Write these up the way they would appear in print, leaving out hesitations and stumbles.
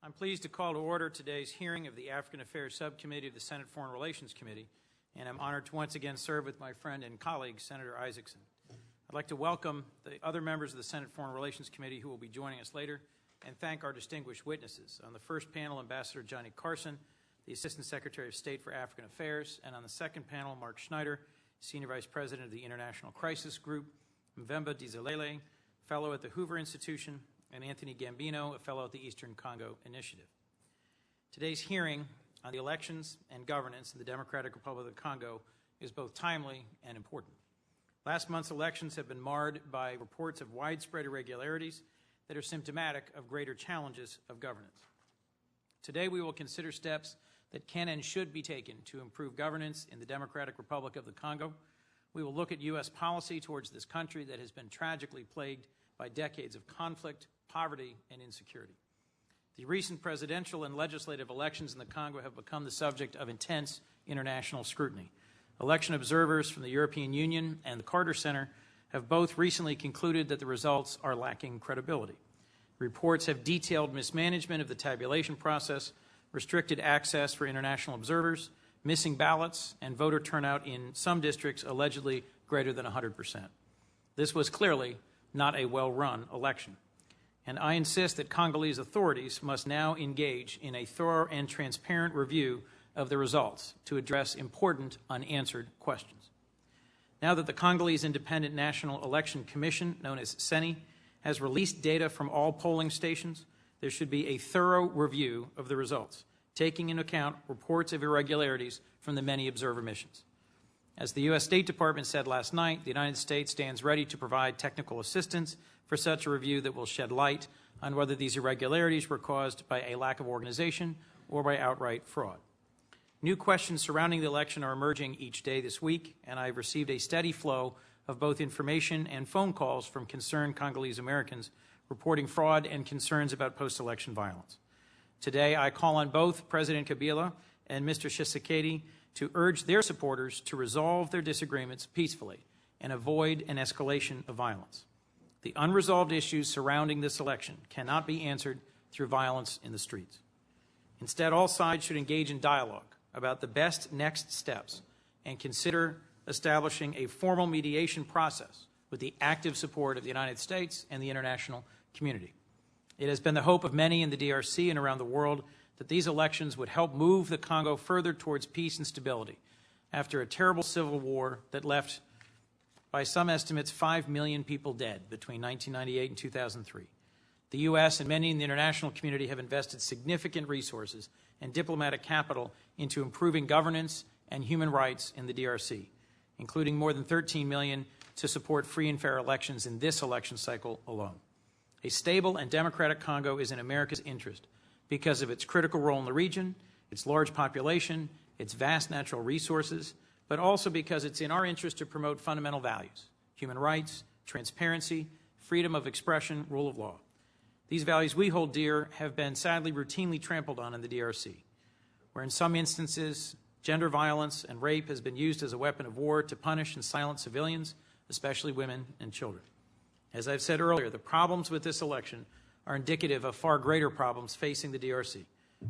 I'm pleased to call to order today's hearing of the African Affairs Subcommittee of the Senate Foreign Relations Committee, and I'm honored to once again serve with my friend and colleague, Senator Isaacson. I'd like to welcome the other members of the Senate Foreign Relations Committee who will be joining us later, and thank our distinguished witnesses. On the first panel, Ambassador Johnnie Carson, the Assistant Secretary of State for African Affairs, and on the second panel, Mark Schneider, Senior Vice President of the International Crisis Group, Mvemba Dizolele, Fellow at the Hoover Institution, and Anthony Gambino, a Fellow at the Eastern Congo Initiative. Today's hearing on the elections and governance in the Democratic Republic of Congo is both timely and important. Last month's elections have been marred by reports of widespread irregularities that are symptomatic of greater challenges of governance. Today we will consider steps that can and should be taken to improve governance in the Democratic Republic of the Congo. We will look at U.S. policy towards this country that has been tragically plagued by decades of conflict, poverty, and insecurity. The recent presidential and legislative elections in the Congo have become the subject of intense international scrutiny. Election observers from the European Union and the Carter Center have both recently concluded that the results are lacking credibility. Reports have detailed mismanagement of the tabulation process, restricted access for international observers, missing ballots, and voter turnout in some districts allegedly greater than 100%. This was clearly not a well-run election. And I insist that Congolese authorities must now engage in a thorough and transparent review of the results to address important unanswered questions. Now that the Congolese Independent National Election Commission, known as CENI, has released data from all polling stations, there should be a thorough review of the results, taking into account reports of irregularities from the many observer missions. As the U.S. State Department said last night, the United States stands ready to provide technical assistance for such a review that will shed light on whether these irregularities were caused by a lack of organization or by outright fraud. New questions surrounding the election are emerging each day this week, and I've received a steady flow of both information and phone calls from concerned Congolese Americans reporting fraud and concerns about post-election violence. Today, I call on both President Kabila and Mr. Tshisekedi to urge their supporters to resolve their disagreements peacefully and avoid an escalation of violence. The unresolved issues surrounding this election cannot be answered through violence in the streets. Instead, all sides should engage in dialogue about the best next steps and consider establishing a formal mediation process with the active support of the United States and the international community. It has been the hope of many in the DRC and around the world that these elections would help move the Congo further towards peace and stability after a terrible civil war that left, by some estimates, 5 million people dead between 1998 and 2003. The U.S. and many in the international community have invested significant resources and diplomatic capital into improving governance and human rights in the DRC, including more than $13 million to support free and fair elections in this election cycle alone. A stable and democratic Congo is in America's interest because of its critical role in the region, its large population, its vast natural resources, but also because it's in our interest to promote fundamental values: human rights, transparency, freedom of expression, rule of law. These values we hold dear have been sadly routinely trampled on in the DRC, where in some instances gender violence and rape has been used as a weapon of war to punish and silence civilians, especially women and children. As I've said earlier, the problems with this election are indicative of far greater problems facing the DRC,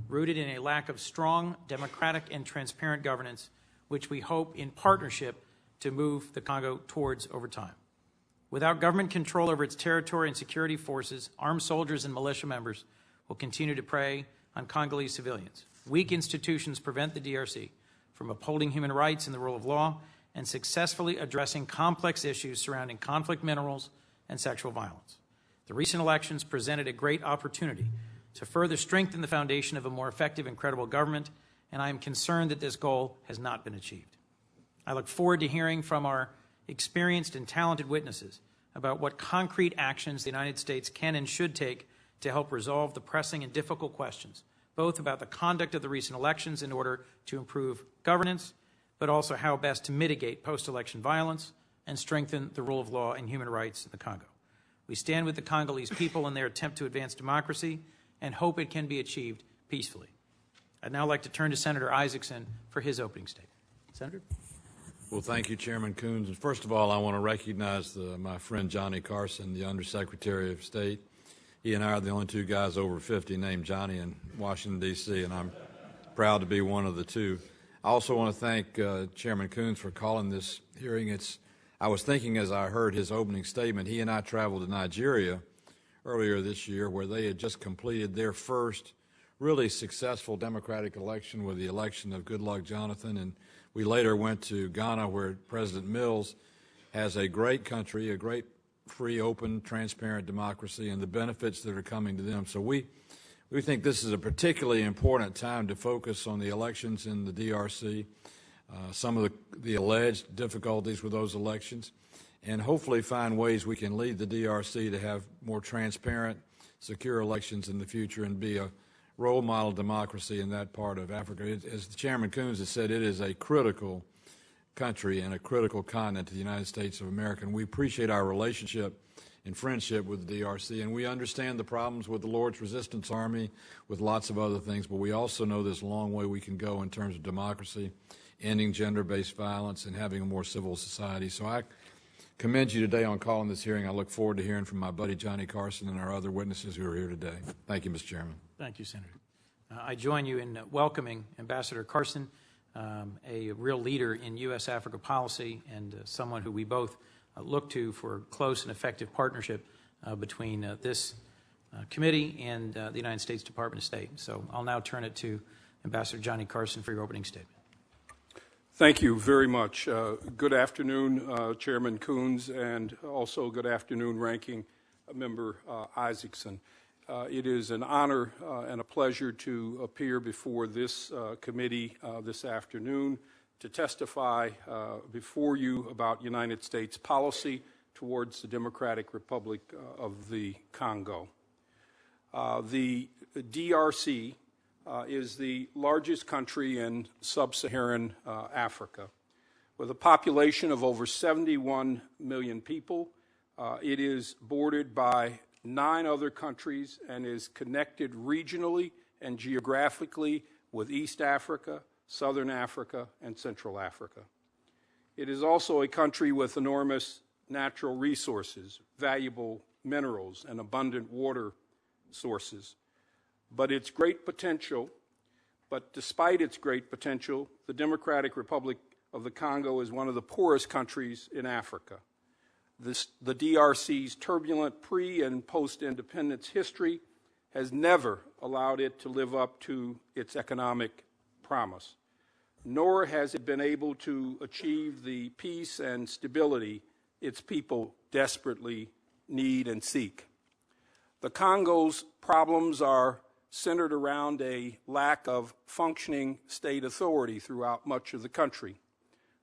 rooted in a lack of strong, democratic, and transparent governance, which we hope in partnership to move the Congo towards over time. Without government control over its territory and security forces, armed soldiers and militia members will continue to prey on Congolese civilians. Weak institutions prevent the DRC from upholding human rights and the rule of law and successfully addressing complex issues surrounding conflict minerals and sexual violence. The recent elections presented a great opportunity to further strengthen the foundation of a more effective and credible government, and I am concerned that this goal has not been achieved. I look forward to hearing from our experienced and talented witnesses about what concrete actions the United States can and should take to help resolve the pressing and difficult questions, both about the conduct of the recent elections in order to improve governance, but also how best to mitigate post-election violence and strengthen the rule of law and human rights in the Congo. We stand with the Congolese people in their attempt to advance democracy and hope it can be achieved peacefully. I'd now like to turn to Senator Isaacson for his opening statement. Senator? Well, thank you, Chairman Coons. And first of all, I want to recognize my friend Johnnie Carson, the Undersecretary of State. he and I are the only two guys over 50 named Johnnie in Washington, D.C., and I'm proud to be one of the two. I also want to thank Chairman Coons for calling this hearing. I was thinking as I heard his opening statement, he and I traveled to Nigeria earlier this year where they had just completed their first really successful democratic election with the election of Goodluck Jonathan, and we later went to Ghana where President Mills has a great country, a great free, open, transparent democracy, and the benefits that are coming to them. So we think this is a particularly important time to focus on the elections in the DRC, some of the alleged difficulties with those elections, and hopefully find ways we can lead the DRC to have more transparent, secure elections in the future and be a role model democracy in that part of Africa. As Chairman Coons has said, it is a critical country and a critical continent to the United States of America, and we appreciate our relationship and friendship with the DRC, and we understand the problems with the Lord's Resistance Army, with lots of other things, but we also know there's a long way we can go in terms of democracy, ending gender-based violence, and having a more civil society. So I commend you today on calling this hearing. I look forward to hearing from my buddy Johnnie Carson and our other witnesses who are here today. Thank you, Mr. Chairman. Thank you, Senator. I join you in welcoming Ambassador Carson, a real leader in U.S.-Africa policy and someone who we both look to for close and effective partnership between this committee and the United States Department of State. So I'll now turn it to Ambassador Johnnie Carson for your opening statement. Thank you very much. Good afternoon, Chairman Coons, and also good afternoon, Ranking Member Isaacson. It is an honor and a pleasure to appear before this committee this afternoon to testify before you about United States policy towards the Democratic Republic of the Congo. The DRC is the largest country in sub-Saharan Africa. With a population of over 71 million people, it is bordered by 9 other countries and is connected regionally and geographically with East Africa, Southern Africa, and Central Africa. It is also a country with enormous natural resources, valuable minerals, and abundant water sources. But despite its great potential, the Democratic Republic of the Congo is one of the poorest countries in Africa. The DRC's turbulent pre- and post-independence history has never allowed it to live up to its economic promise, nor has it been able to achieve the peace and stability its people desperately need and seek. The Congo's problems are centered around a lack of functioning state authority throughout much of the country.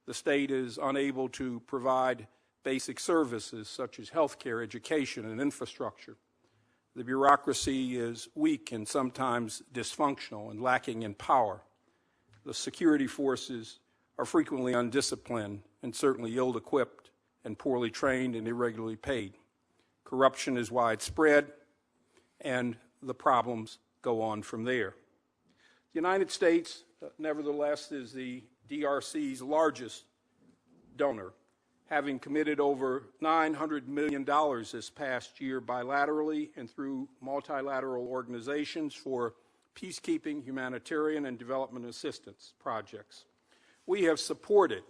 The state is unable to provide basic services such as health care, education, and infrastructure. The bureaucracy is weak and sometimes dysfunctional and lacking in power. The security forces are frequently undisciplined and certainly ill-equipped and poorly trained and irregularly paid. Corruption is widespread, and the problems go on from there. The United States, nevertheless, is the DRC's largest donor, having committed over $900 million this past year bilaterally and through multilateral organizations for peacekeeping, humanitarian, and development assistance projects. We have supported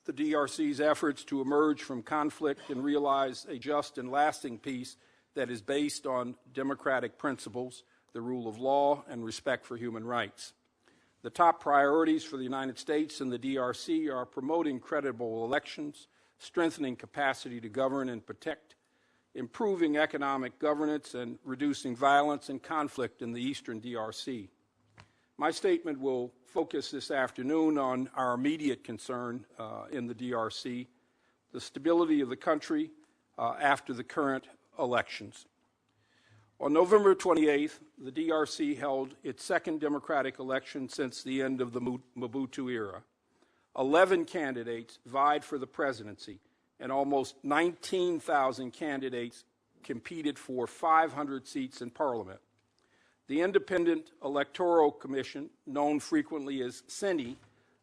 the DRC's efforts to emerge from conflict and realize a just and lasting peace that is based on democratic principles, the rule of law, and respect for human rights. The top priorities for the United States and the DRC are promoting credible elections, strengthening capacity to govern and protect, improving economic governance, and reducing violence and conflict in the eastern DRC. My statement will focus this afternoon on our immediate concern in the DRC, the stability of the country after the current elections. On November 28th, the DRC held its second democratic election since the end of the Mobutu era. 11 candidates vied for the presidency, and almost 19,000 candidates competed for 500 seats in parliament. The Independent Electoral Commission, known frequently as CENI,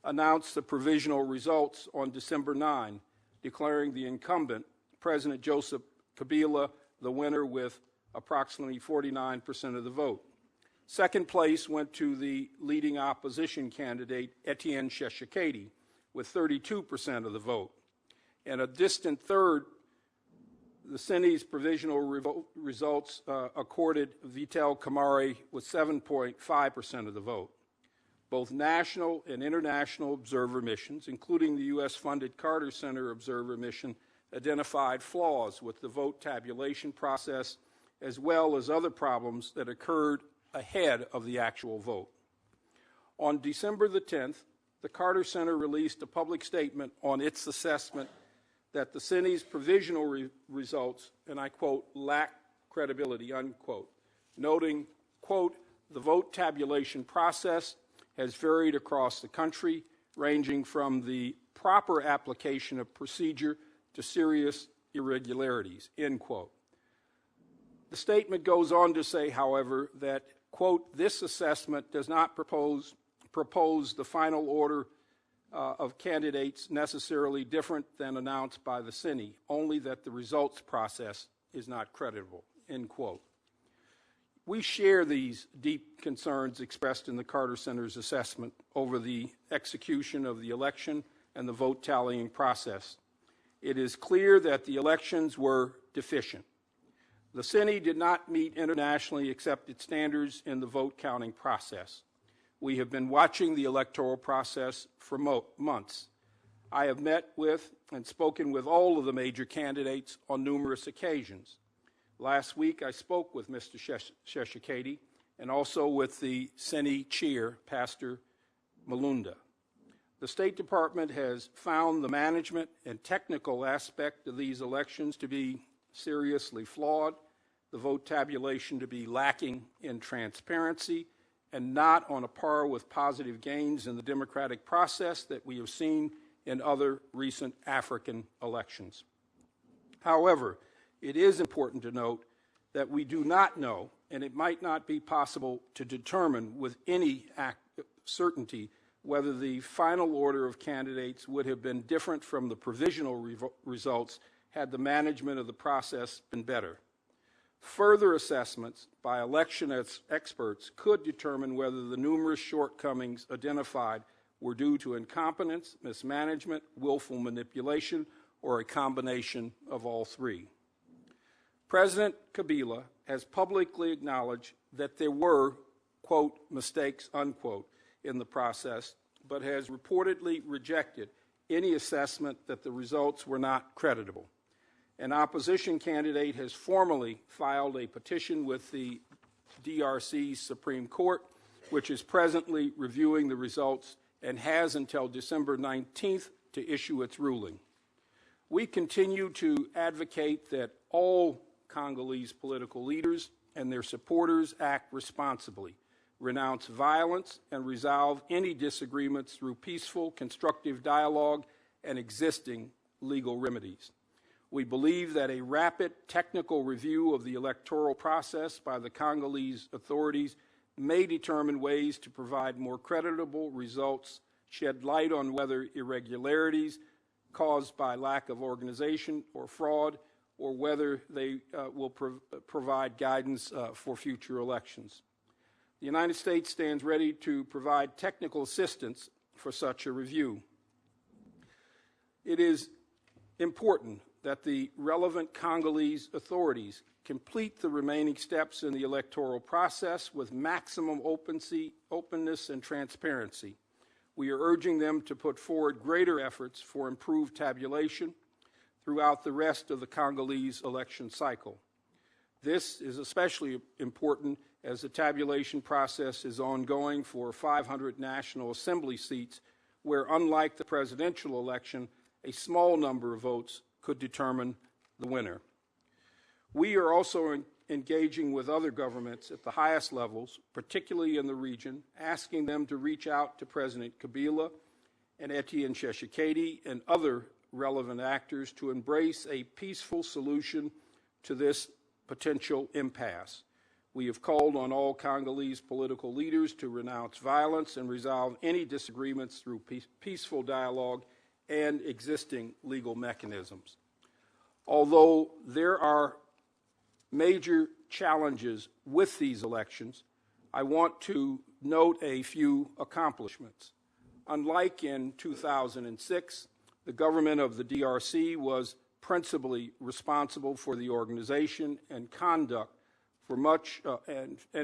announced the provisional results on December 9, declaring the incumbent, President Joseph Kabila, the winner with approximately 49% of the vote. Second place went to the leading opposition candidate, Etienne Tshisekedi, with 32% of the vote. And a distant third, the Senni's provisional results accorded Vital Kamerhe with 7.5% of the vote. Both national and international observer missions, including the U.S.-funded Carter Center Observer Mission, identified flaws with the vote tabulation process, as well as other problems that occurred ahead of the actual vote. On December the 10th, the Carter Center released a public statement on its assessment that the Senni's provisional results, and I quote, lack credibility, unquote, noting, quote, the vote tabulation process has varied across the country, ranging from the proper application of procedure to serious irregularities, end quote. The statement goes on to say, however, that, quote, this assessment does not propose the final order of candidates necessarily different than announced by the Senni, only that the results process is not credible, end quote. We share these deep concerns expressed in the Carter Center's assessment over the execution of the election and the vote tallying process. It is clear that the elections were deficient. The Senni did not meet internationally accepted standards in the vote counting process. We have been watching the electoral process for months. I have met with and spoken with all of the major candidates on numerous occasions. Last week, I spoke with Mr. Tshisekedi and also with the Senni chair, Pastor Malunda. The State Department has found the management and technical aspect of these elections to be seriously flawed, the vote tabulation to be lacking in transparency, and not on a par with positive gains in the democratic process that we have seen in other recent African elections. However, it is important to note that we do not know, and it might not be possible to determine with any certainty whether the final order of candidates would have been different from the provisional results had the management of the process been better. Further assessments by election experts could determine whether the numerous shortcomings identified were due to incompetence, mismanagement, willful manipulation, or a combination of all three. President Kabila has publicly acknowledged that there were, quote, mistakes, unquote, in the process, but has reportedly rejected any assessment that the results were not creditable. An opposition candidate has formally filed a petition with the DRC's Supreme Court, which is presently reviewing the results and has until December 19th to issue its ruling. We continue to advocate that all Congolese political leaders and their supporters act responsibly, renounce violence, and resolve any disagreements through peaceful, constructive dialogue and existing legal remedies. We believe that a rapid technical review of the electoral process by the Congolese authorities may determine ways to provide more creditable results, shed light on whether irregularities caused by lack of organization or fraud, or whether they will provide guidance for future elections. The United States stands ready to provide technical assistance for such a review. It is important that the relevant Congolese authorities complete the remaining steps in the electoral process with maximum openness and transparency. We are urging them to put forward greater efforts for improved tabulation throughout the rest of the Congolese election cycle. This is especially important as the tabulation process is ongoing for 500 National Assembly seats where, unlike the presidential election, a small number of votes could determine the winner. We are also engaging with other governments at the highest levels, particularly in the region, asking them to reach out to President Kabila and Etienne Tshisekedi and other relevant actors to embrace a peaceful solution to this potential impasse. We have called on all Congolese political leaders to renounce violence and resolve any disagreements through peaceful dialogue and existing legal mechanisms. Although there are major challenges with these elections, I want to note a few accomplishments. Unlike in 2006, the government of the DRC was principally responsible for the organization and conduct for much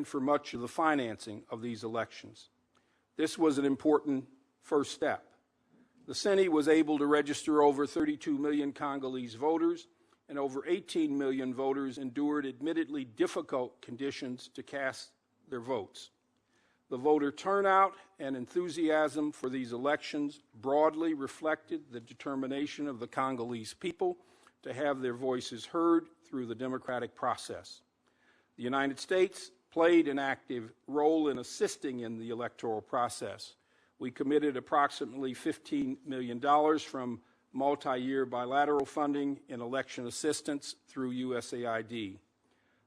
for much of the financing of these elections. This was an important first step. The CENI was able to register over 32 million Congolese voters, and over 18 million voters endured admittedly difficult conditions to cast their votes. The voter turnout and enthusiasm for these elections broadly reflected the determination of the Congolese people to have their voices heard through the democratic process. The United States played an active role in assisting in the electoral process. We committed approximately $15 million from multi-year bilateral funding in election assistance through USAID.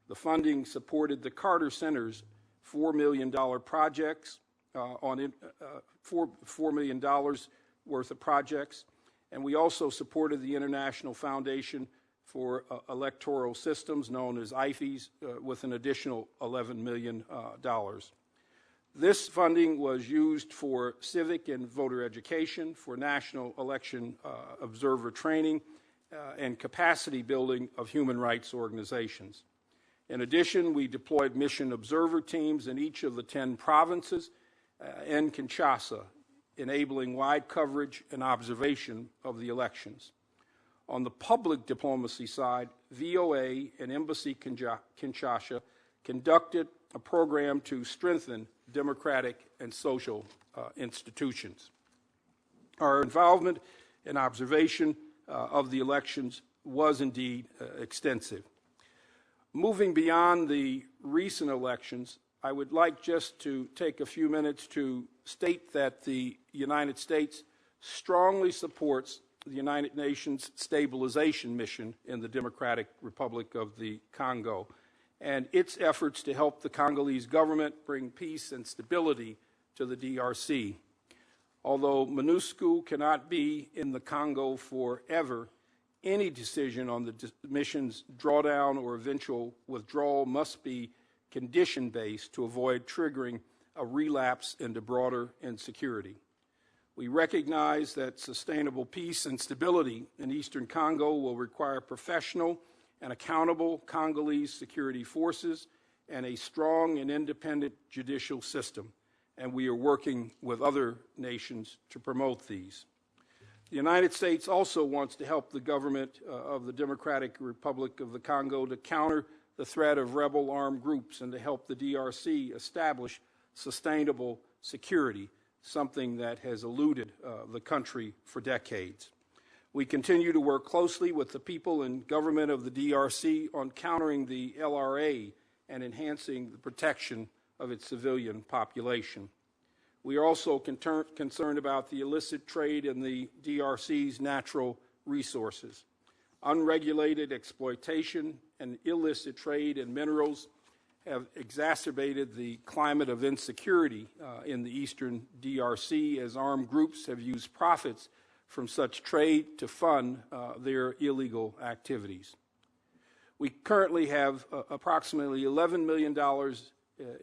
The funding supported the Carter Center's $4 million projects, $4 million worth of projects, and we also supported the International Foundation for Electoral Systems, known as IFES, with an additional $11 million. This funding was used for civic and voter education, for national election observer training, and capacity building of human rights organizations. In addition, we deployed mission observer teams in each of the 10 provinces and Kinshasa, enabling wide coverage and observation of the elections. On the public diplomacy side, VOA and Embassy Kinshasa conducted a program to strengthen democratic and social institutions. Our involvement and observation of the elections was indeed extensive. Moving beyond the recent elections, I would like just to take a few minutes to state that the United States strongly supports the United Nations Stabilization Mission in the Democratic Republic of the Congo and its efforts to help the Congolese government bring peace and stability to the DRC. Although MONUSCO cannot be in the Congo forever, any decision on the mission's drawdown or eventual withdrawal must be condition-based to avoid triggering a relapse into broader insecurity. We recognize that sustainable peace and stability in Eastern Congo will require professional and accountable Congolese security forces and a strong and independent judicial system, and we are working with other nations to promote these. The United States also wants to help the government of the Democratic Republic of the Congo to counter the threat of rebel armed groups and to help the DRC establish sustainable security, something that has eluded the country for decades. We continue to work closely with the people and government of the DRC on countering the LRA and enhancing the protection of its civilian population. We are also concerned about the illicit trade in the DRC's natural resources. Unregulated exploitation and illicit trade in minerals have exacerbated the climate of insecurity in the eastern DRC as armed groups have used profits from such trade to fund their illegal activities. We currently have approximately $11 million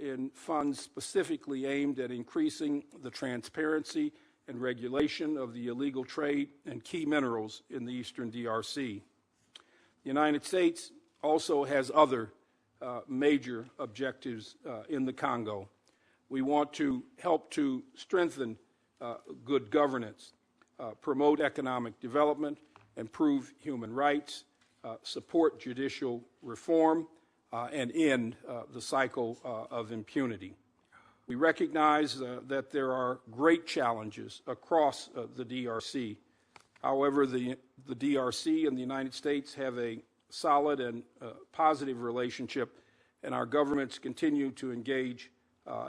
in funds specifically aimed at increasing the transparency and regulation of the illegal trade in key minerals in the eastern DRC. The United States also has other major objectives in the Congo. We want to help to strengthen good governance, promote economic development, improve human rights, support judicial reform, and end the cycle of impunity. We recognize that there are great challenges across the DRC. However, the DRC and the United States have a solid and positive relationship, and our governments continue to engage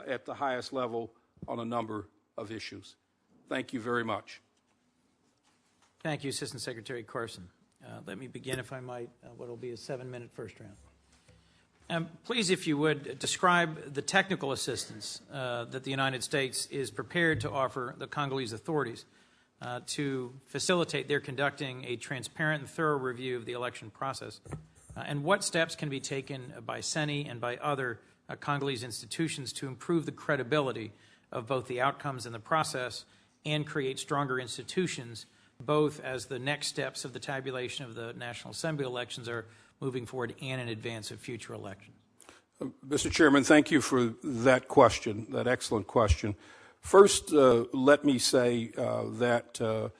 at the highest level on a number of issues. Thank you very much. Thank you, Assistant Secretary Carson. Let me begin, if I might, what will be a 7-minute first round. Please, if you would, describe the technical assistance that the United States is prepared to offer the Congolese authorities to facilitate their conducting a transparent and thorough review of the election process and what steps can be taken by CENI and by other Congolese institutions to improve the credibility of both the outcomes in the process and create stronger institutions, both as the next steps of the tabulation of the National Assembly elections are moving forward and in advance of future elections? Mr. Chairman, thank you for that question, that excellent question. First, let me say that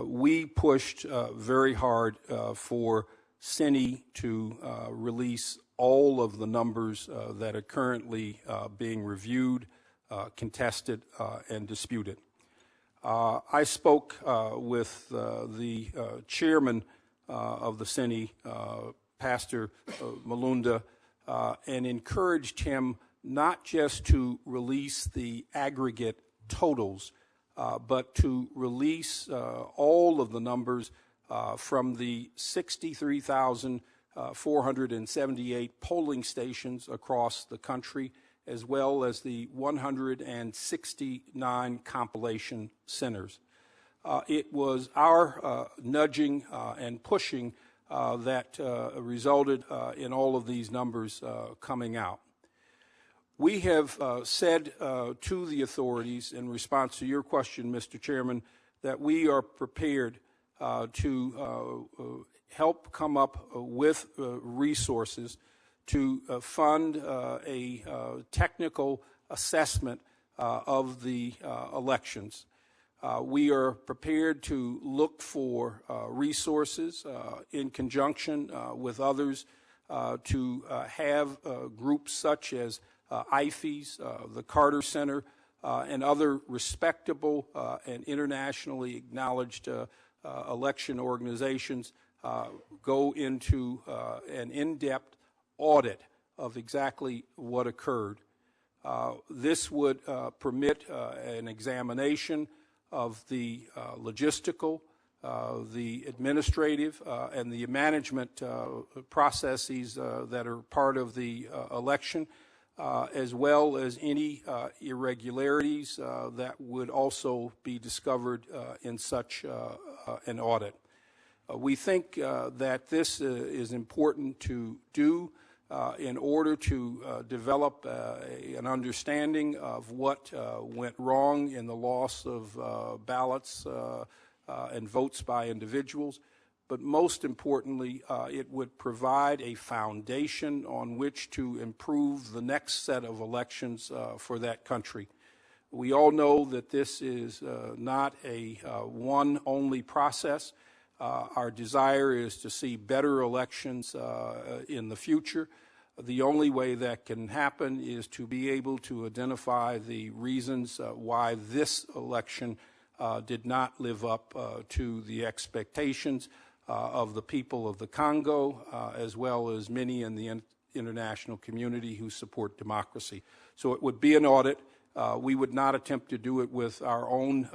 we pushed very hard for CENI to release all of the numbers that are currently being reviewed, contested, and disputed. I spoke with the chairman of the CENI, Pastor Malunda, and encouraged him not just to release the aggregate totals, but to release all of the numbers from the 63,478 polling stations across the country, as well as the 169 compilation centers. It was our nudging and pushing that resulted in all of these numbers coming out. We have said to the authorities, in response to your question, Mr. Chairman, that we are prepared to help come up with resources to fund a technical assessment of the elections. We are prepared to look for resources in conjunction with others to have groups such as IFES, the Carter Center, and other respectable and internationally acknowledged election organizations go into an in-depth audit of exactly what occurred. This would permit an examination of the logistical, the administrative, and the management processes that are part of the election, as well as any irregularities that would also be discovered in such an audit. We think that this is important to do in order to develop an understanding of what went wrong in the loss of ballots and votes by individuals. But most importantly, it would provide a foundation on which to improve the next set of elections for that country. We all know that this is not a one-only process. Our desire is to see better elections in the future. The only way that can happen is to be able to identify the reasons why this election did not live up to the expectations of the people of the Congo, as well as many in the international community who support democracy. So it would be an audit. We would not attempt to do it with our own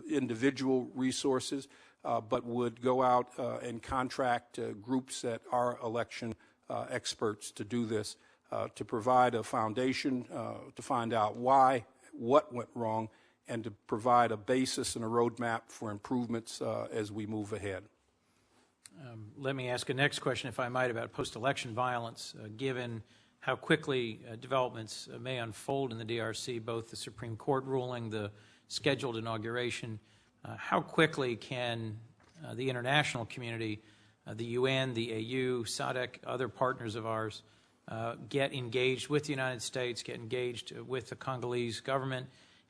individual resources, but would go out and contract groups that are election experts to do this, to provide a foundation to find out why, what went wrong, and to provide a basis and a roadmap for improvements as we move ahead. Let me ask a next question, if I might, about post-election violence, given how quickly developments may unfold in the DRC, both the Supreme Court ruling, the scheduled inauguration. How quickly can the international community, the UN, the AU, SADC, other partners of ours, get engaged with the United States, get engaged with the Congolese government,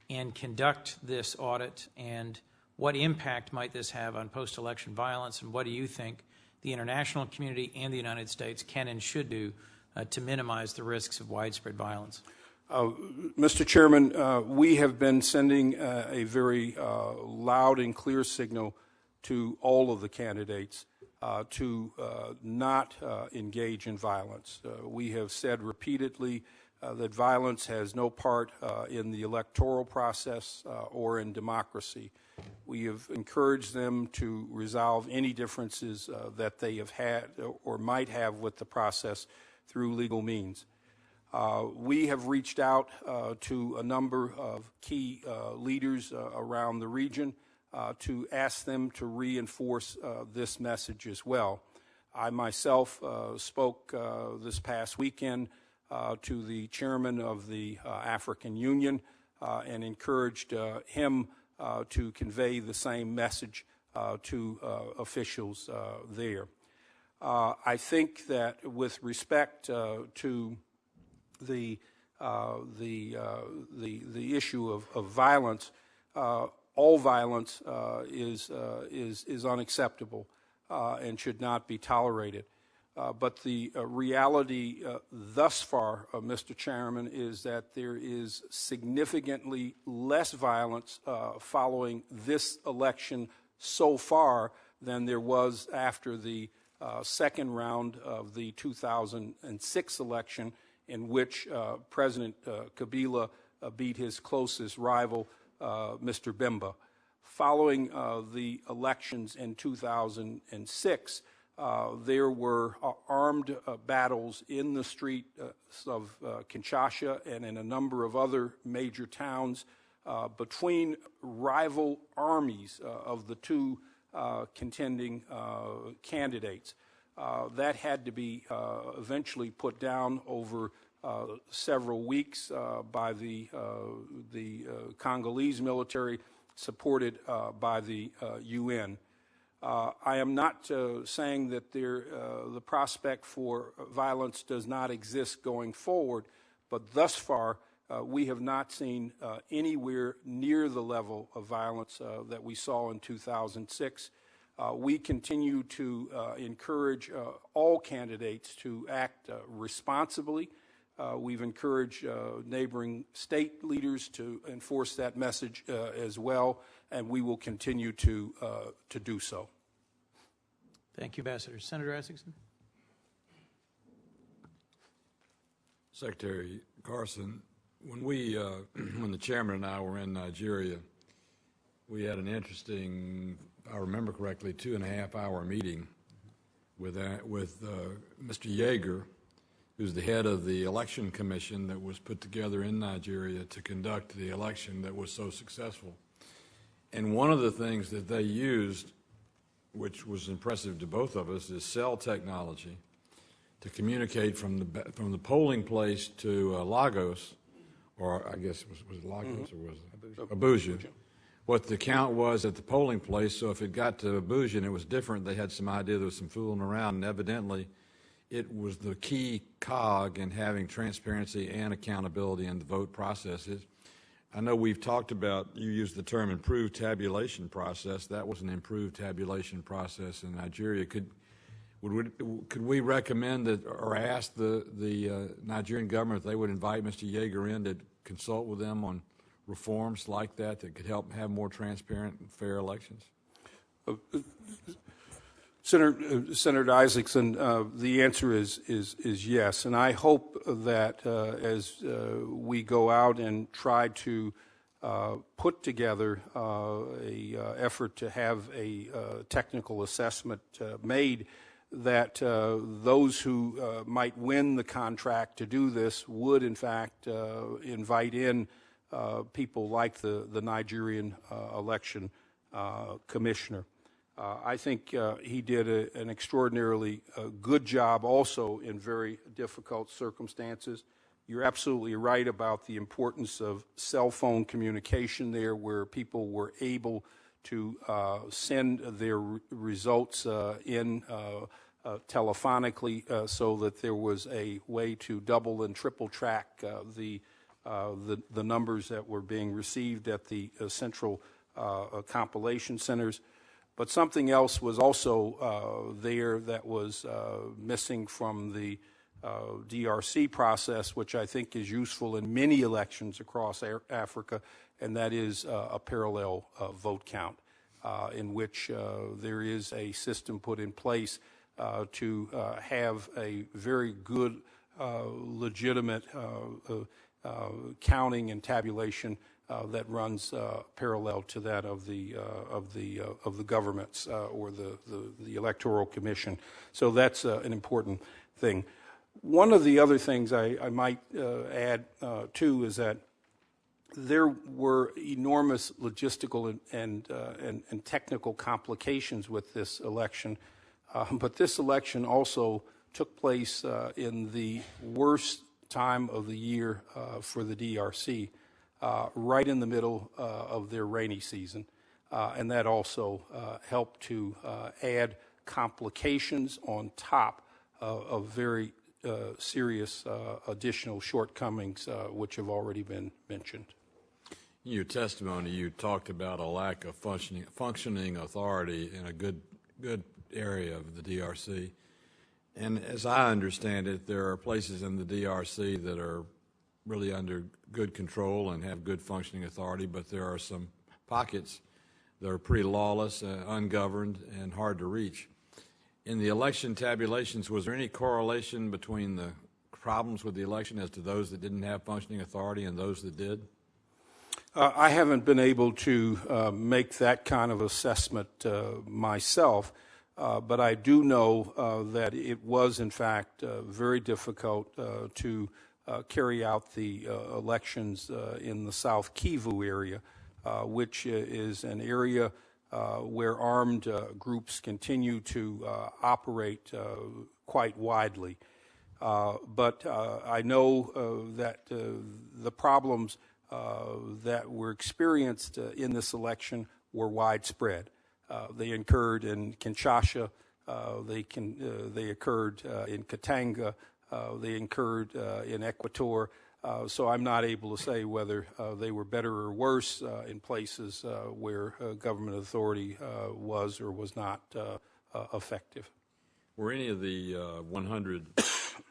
and conduct this audit? And what impact might this have on post-election violence, and what do you think the international community and the United States can and should do to minimize the risks of widespread violence? Mr. Chairman, we have been sending a very loud and clear signal to all of the candidates to not engage in violence. We have said repeatedly that violence has no part in the electoral process or in democracy. We have encouraged them to resolve any differences that they have had or might have with the process through legal means. We have reached out to a number of key leaders around the region to ask them to reinforce this message as well. I myself spoke this past weekend to the chairman of the African Union and encouraged him to convey the same message to officials there. I think that with respect to the issue of violence, all violence is unacceptable and should not be tolerated. But the reality thus far, Mr. Chairman, is that there is significantly less violence following this election so far than there was after the second round of the 2006 election, in which President Kabila beat his closest rival, Mr. Mvemba. Following the elections in 2006, there were armed battles in the streets of Kinshasa and in a number of other major towns between rival armies of the two contending candidates. That had to be eventually put down over several weeks by the Congolese military, supported by the UN. I am not saying that the prospect for violence does not exist going forward, but thus far we have not seen anywhere near the level of violence that we saw in 2006. We continue to encourage all candidates to act responsibly. We've encouraged neighboring state leaders to enforce that message as well, and we will continue to do so. Thank you, Ambassador. Senator Isaacson. Secretary Carson, when when the chairman and I were in Nigeria, we had an interesting, if I remember correctly, 2.5-hour meeting with Mr. Yeager, who's the head of the election commission that was put together in Nigeria to conduct the election that was so successful. And one of the things that they used, which was impressive to both of us, is cell technology to communicate from the polling place to Lagos, or I guess was it Lagos or was it Abuja? What the count was at the polling place. So if it got to Abuja and it was different, they had some idea there was some fooling around, and evidently it was the key cog in having transparency and accountability in the vote processes. I know we've talked about, you used the term improved tabulation process. That was an improved tabulation process in Nigeria. Could we recommend that, or ask the Nigerian government if they would invite Mr. Yeager in to consult with them on reforms like that could help have more transparent and fair elections? Senator Isaacson, the answer is yes, and I hope that as we go out and try to put together a effort to have a technical assessment made, that those who might win the contract to do this would in fact invite in people like the Nigerian election commissioner. I think he did an extraordinarily good job also in very difficult circumstances. You're absolutely right about the importance of cell phone communication there, where people were able to send their results in telephonically, so that there was a way to double and triple track the numbers that were being received at the central compilation centers. But something else was also there that was missing from the DRC process, which I think is useful in many elections across Africa, and that is a parallel vote count, in which there is a system put in place to have a very good, legitimate counting and tabulation that runs parallel to that of the governments or the Electoral Commission. So that's an important thing. One of the other things I might add too is that there were enormous logistical and technical complications with this election. But this election also took place in the worst time of the year for the DRC, right in the middle of their rainy season. And that also helped to add complications on top of very serious additional shortcomings which have already been mentioned. In your testimony, you talked about a lack of functioning authority in a good area of the DRC. And as I understand it, there are places in the DRC that are really under good control and have good functioning authority, but there are some pockets that are pretty lawless, ungoverned, and hard to reach. In the election tabulations, was there any correlation between the problems with the election as to those that didn't have functioning authority and those that did? I haven't been able to make that kind of assessment myself, but I do know that it was, in fact, very difficult to carry out the elections in the South Kivu area, which is an area where armed groups continue to operate quite widely. But I know that the problems that were experienced in this election were widespread. They occurred in Kinshasa, they occurred in Katanga, they occurred in Equator. So I'm not able to say whether they were better or worse in places where government authority was or was not effective. Were any of the 100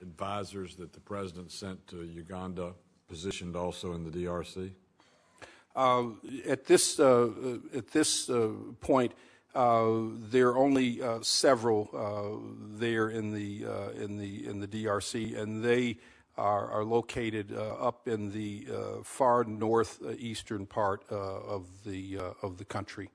advisors that the president sent to Uganda positioned also in the DRC? At this point, there are only several there in the DRC, and they are located up in the far northeastern part of the country.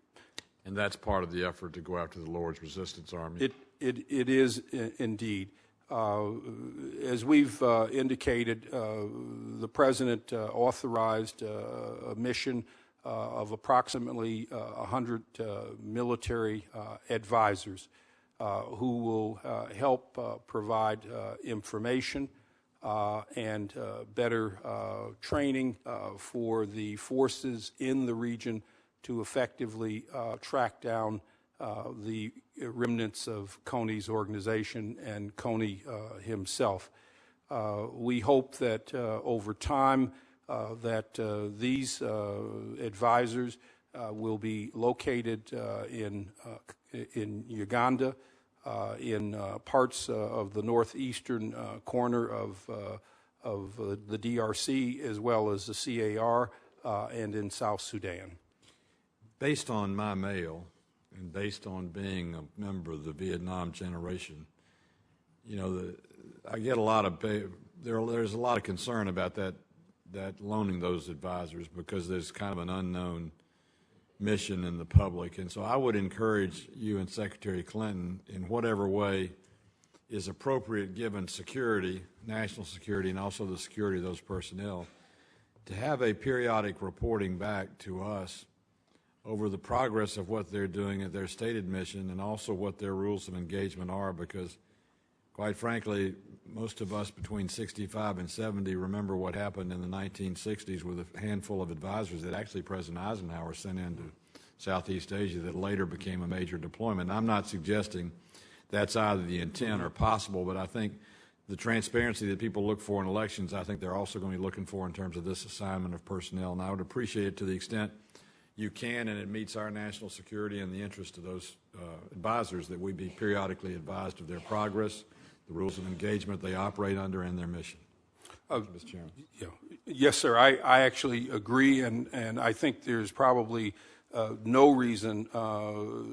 And that's part of the effort to go after the Lord's Resistance Army? It is indeed. As we've indicated, the President authorized a mission of approximately 100 military advisors who will help provide information and better training for the forces in the region to effectively track down the remnants of Kony's organization and Kony himself. We hope that over time that these advisors will be located in Uganda, in parts of the northeastern corner of the DRC, as well as the CAR, and in South Sudan. Based on my mail, and based on being a member of the Vietnam generation, you know, I get a lot of there's a lot of concern about that loaning those advisors, because there's kind of an unknown mission in the public. And so I would encourage you and Secretary Clinton, in whatever way is appropriate given security, national security, and also the security of those personnel, to have a periodic reporting back to us over the progress of what they're doing at their stated mission, and also what their rules of engagement are, because quite frankly, most of us between 65 and 70 remember what happened in the 1960s with a handful of advisors that actually President Eisenhower sent into Southeast Asia that later became a major deployment. I'm not suggesting that's either the intent or possible, but I think the transparency that people look for in elections, I think they're also going to be looking for in terms of this assignment of personnel, and I would appreciate it to the extent you can, and it meets our national security and the interest of those advisors, that we be periodically advised of their progress, the rules of engagement they operate under, and their mission. Mr. Chairman. Yeah. Yes, sir. I actually agree, and I think there's probably no reason,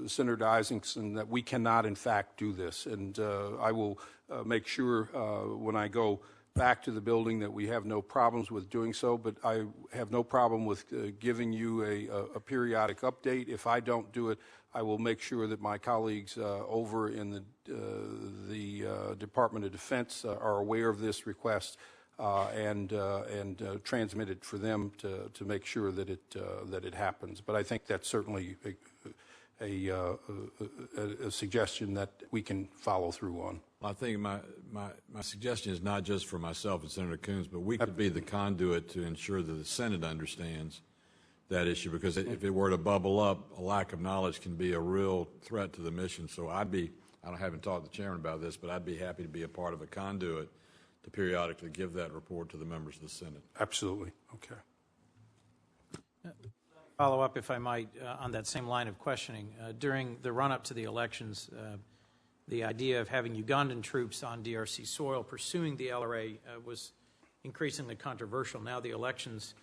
Senator Isaacson, that we cannot in fact do this. And I will make sure when I go back to the building that we have no problems with doing so, but I have no problem with giving you a periodic update. If I don't do it, I will make sure that my colleagues over in the Department of Defense are aware of this request and transmit it for them to make sure that it happens. But I think that's certainly a suggestion that we can follow through on. I think my suggestion is not just for myself and Senator Coons, but we could be the conduit to ensure that the Senate understands that issue, because if it were to bubble up, a lack of knowledge can be a real threat to the mission. So I haven't talked to the chairman about this, but I'd be happy to be a part of a conduit to periodically give that report to the members of the Senate. Absolutely. Okay. Follow up, if I might, on that same line of questioning. During the run-up to the elections, the idea of having Ugandan troops on DRC soil pursuing the LRA was increasingly controversial. Now the elections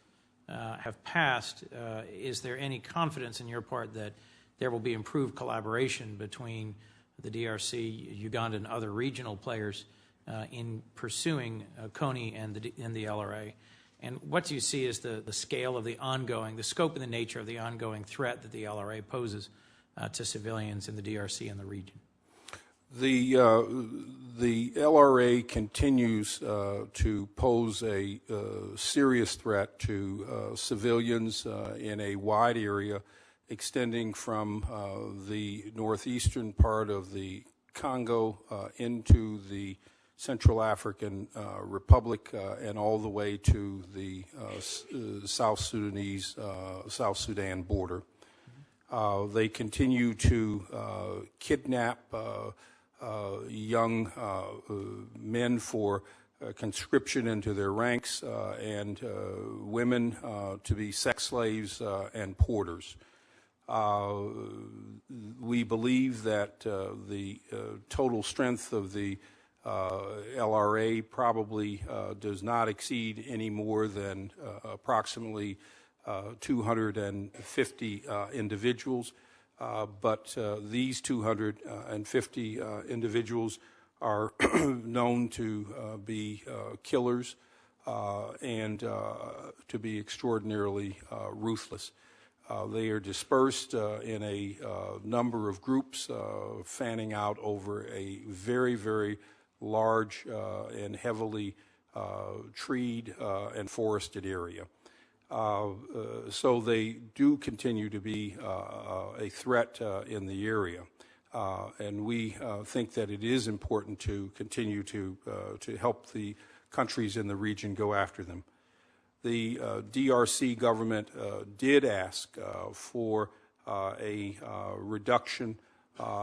have passed. Is there any confidence in your part that there will be improved collaboration between the DRC, Uganda, and other regional players in pursuing CONI and the LRA? And what do you see as the scale of the scope and the nature of the ongoing threat that the LRA poses to civilians in the DRC and the region? The LRA continues to pose a serious threat to civilians in a wide area extending from the northeastern part of the Congo into the Central African Republic and all the way to the South Sudan border. They continue to kidnap young men for conscription into their ranks and women to be sex slaves and porters. We believe that the total strength of the LRA probably does not exceed any more than approximately 250 individuals. But these 250 individuals are known to be killers and to be extraordinarily ruthless. They are dispersed in a number of groups, fanning out over a very, very large and heavily treed and forested area. So they do continue to be a threat in the area, and we think that it is important to continue to help the countries in the region go after them. The DRC government did ask for a reduction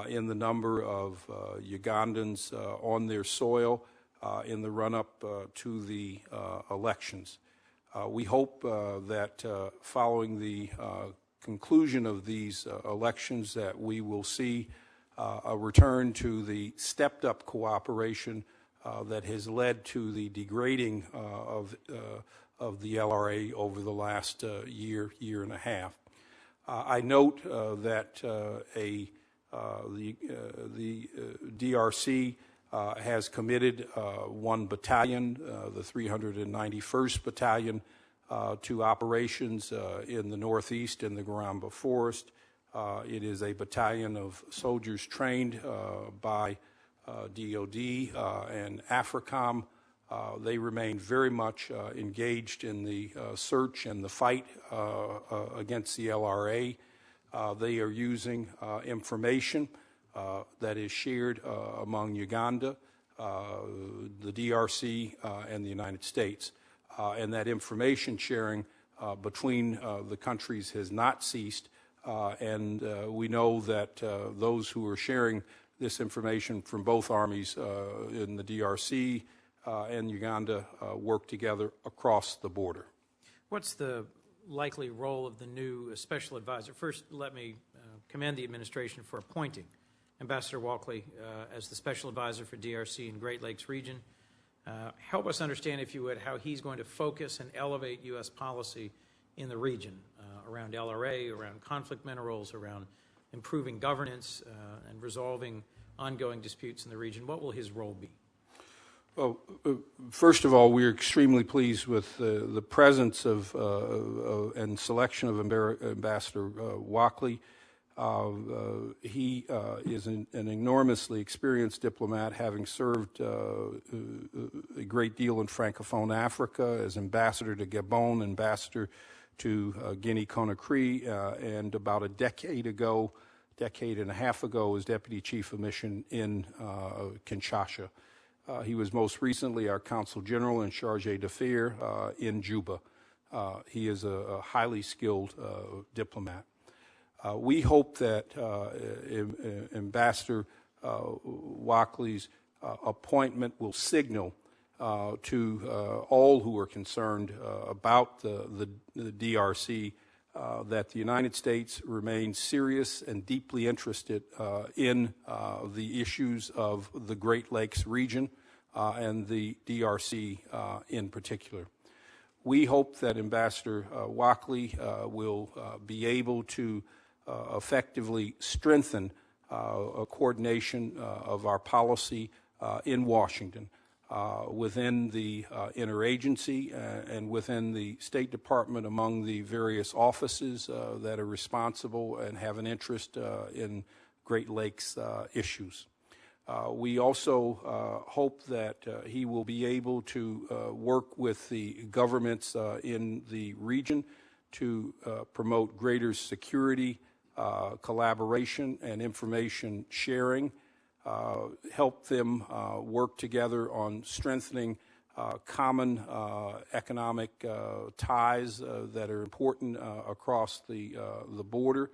in the number of Ugandans on their soil in the run-up to the elections. We hope that following the conclusion of these elections that we will see a return to the stepped-up cooperation that has led to the degrading of the LRA over the last year and a half. I note that the DRC has committed one battalion, the 391st Battalion, to operations in the northeast in the Garamba Forest. It is a battalion of soldiers trained by DOD and AFRICOM. They remain very much engaged in the search and the fight against the LRA. They are using information that is shared among Uganda, the DRC, and the United States. And that information sharing between the countries has not ceased. And we know that those who are sharing this information from both armies in the DRC and Uganda work together across the border. What's the likely role of the new special advisor? First, let me commend the administration for appointing Ambassador Walkley as the special advisor for DRC and Great Lakes region. Help us understand, if you would, how he's going to focus and elevate U.S. policy in the region around LRA, around conflict minerals, around improving governance and resolving ongoing disputes in the region. What will his role be? Well, first of all, we're extremely pleased with the presence of and selection of Ambassador Walkley. He is an enormously experienced diplomat, having served a great deal in Francophone Africa as ambassador to Gabon, ambassador to Guinea-Conakry, and about a decade ago decade and a half ago as Deputy Chief of Mission in Kinshasa. He was most recently our Consul General and Charge d'Affaires in Juba. He is a highly skilled diplomat. We hope that Ambassador Walkley's appointment will signal to all who are concerned about the DRC that the United States remains serious and deeply interested in the issues of the Great Lakes region and the DRC in particular. We hope that Ambassador Walkley will be able to effectively strengthen a coordination of our policy in Washington within the interagency and within the State Department among the various offices that are responsible and have an interest in Great Lakes issues. We also hope that he will be able to work with the governments in the region to promote greater security, collaboration, and information sharing, help them work together on strengthening common economic ties that are important across the border,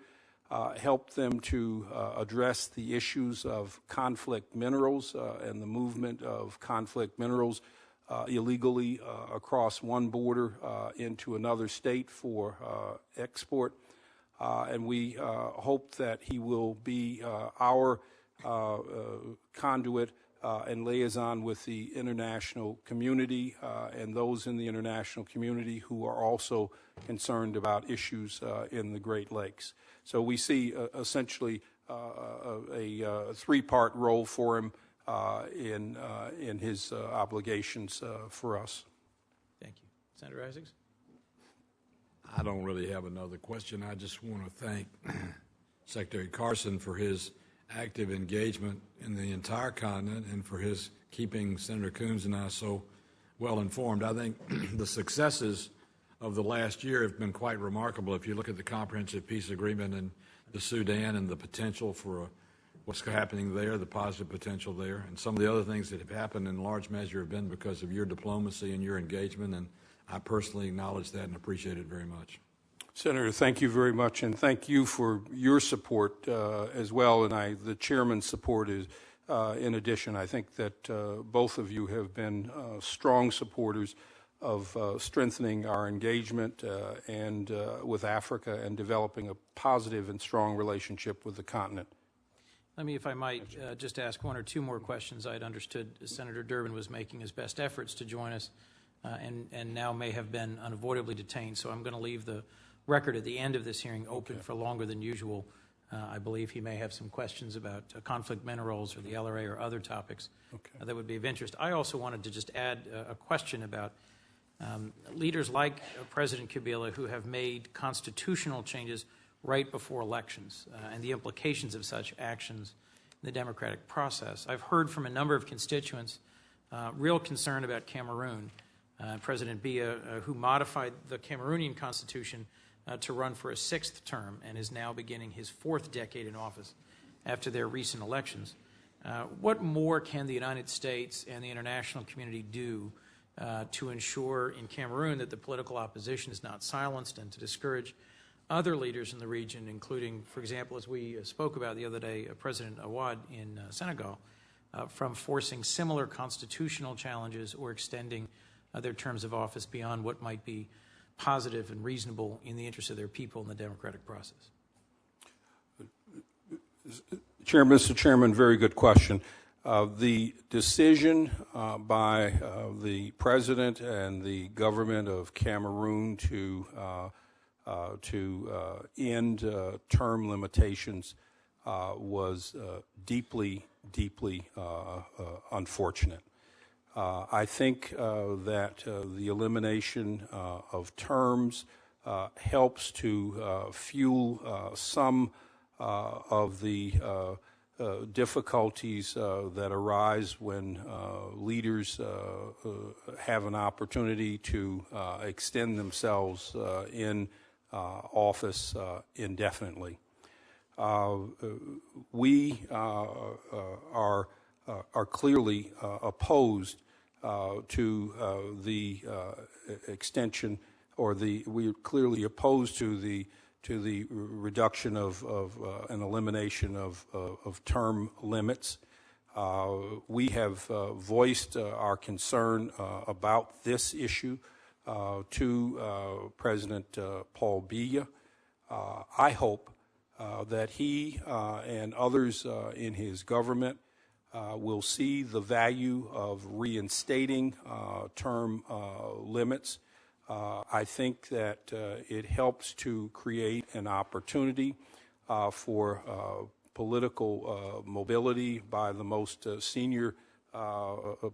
help them to address the issues of conflict minerals and the movement of conflict minerals illegally across one border into another state for export. And we hope that he will be our conduit and liaison with the international community and those in the international community who are also concerned about issues in the Great Lakes. So we see essentially a three-part role for him in his obligations for us. Thank you. Senator Isaacs? I don't really have another question. I just want to thank Secretary Carson for his active engagement in the entire continent and for his keeping Senator Coons and I so well informed. I think the successes of the last year have been quite remarkable. If you look at the comprehensive peace agreement in the Sudan and the potential for what's happening there, the positive potential there, and some of the other things that have happened in large measure have been because of your diplomacy and your engagement, and I personally acknowledge that and appreciate it very much. Senator, thank you very much, and thank you for your support as well, and the chairman's support is in addition. I think that both of you have been strong supporters of strengthening our engagement and with Africa and developing a positive and strong relationship with the continent. Let me, if I might, just ask one or two more questions. I had understood Senator Durbin was making his best efforts to join us and now may have been unavoidably detained, so I'm going to leave the record at the end of this hearing open for longer than usual. I believe he may have some questions about conflict minerals or the LRA or other topics that would be of interest. I also wanted to just add a question about leaders like President Kabila who have made constitutional changes right before elections and the implications of such actions in the democratic process. I've heard from a number of constituents real concern about Cameroon. President Biya, who modified the Cameroonian constitution to run for a 6th term and is now beginning his 4th decade in office after their recent elections. What more can the United States and the international community do to ensure in Cameroon that the political opposition is not silenced and to discourage other leaders in the region, including, for example, as we spoke about the other day, President Awad in Senegal, from forcing similar constitutional challenges or extending their terms of office beyond what might be positive and reasonable in the interest of their people in the democratic process? Mr. Chairman, very good question. The decision by the President and the government of Cameroon to end term limitations was deeply, deeply unfortunate. I think that the elimination of terms helps to fuel some of the difficulties that arise when leaders have an opportunity to extend themselves in office indefinitely. We are clearly opposed to the extension, or we're clearly opposed to the reduction of an elimination of term limits. We have voiced our concern about this issue to President Paul Biya. I hope that he and others in his government will see the value of reinstating term limits. I think that it helps to create an opportunity for political mobility by the most senior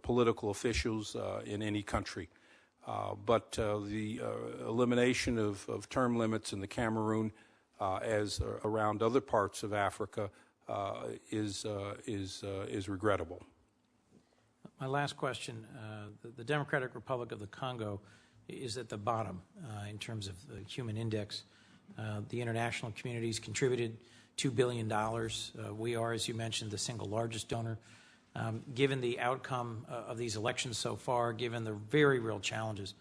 political officials in any country. But the elimination of term limits in the Cameroon, as around other parts of Africa, is regrettable. My last question, the Democratic Republic of the Congo is at the bottom in terms of the human index. The international community's contributed $2 billion. We are, as you mentioned, the single largest donor. Given the outcome of these elections so far, given the very real challenges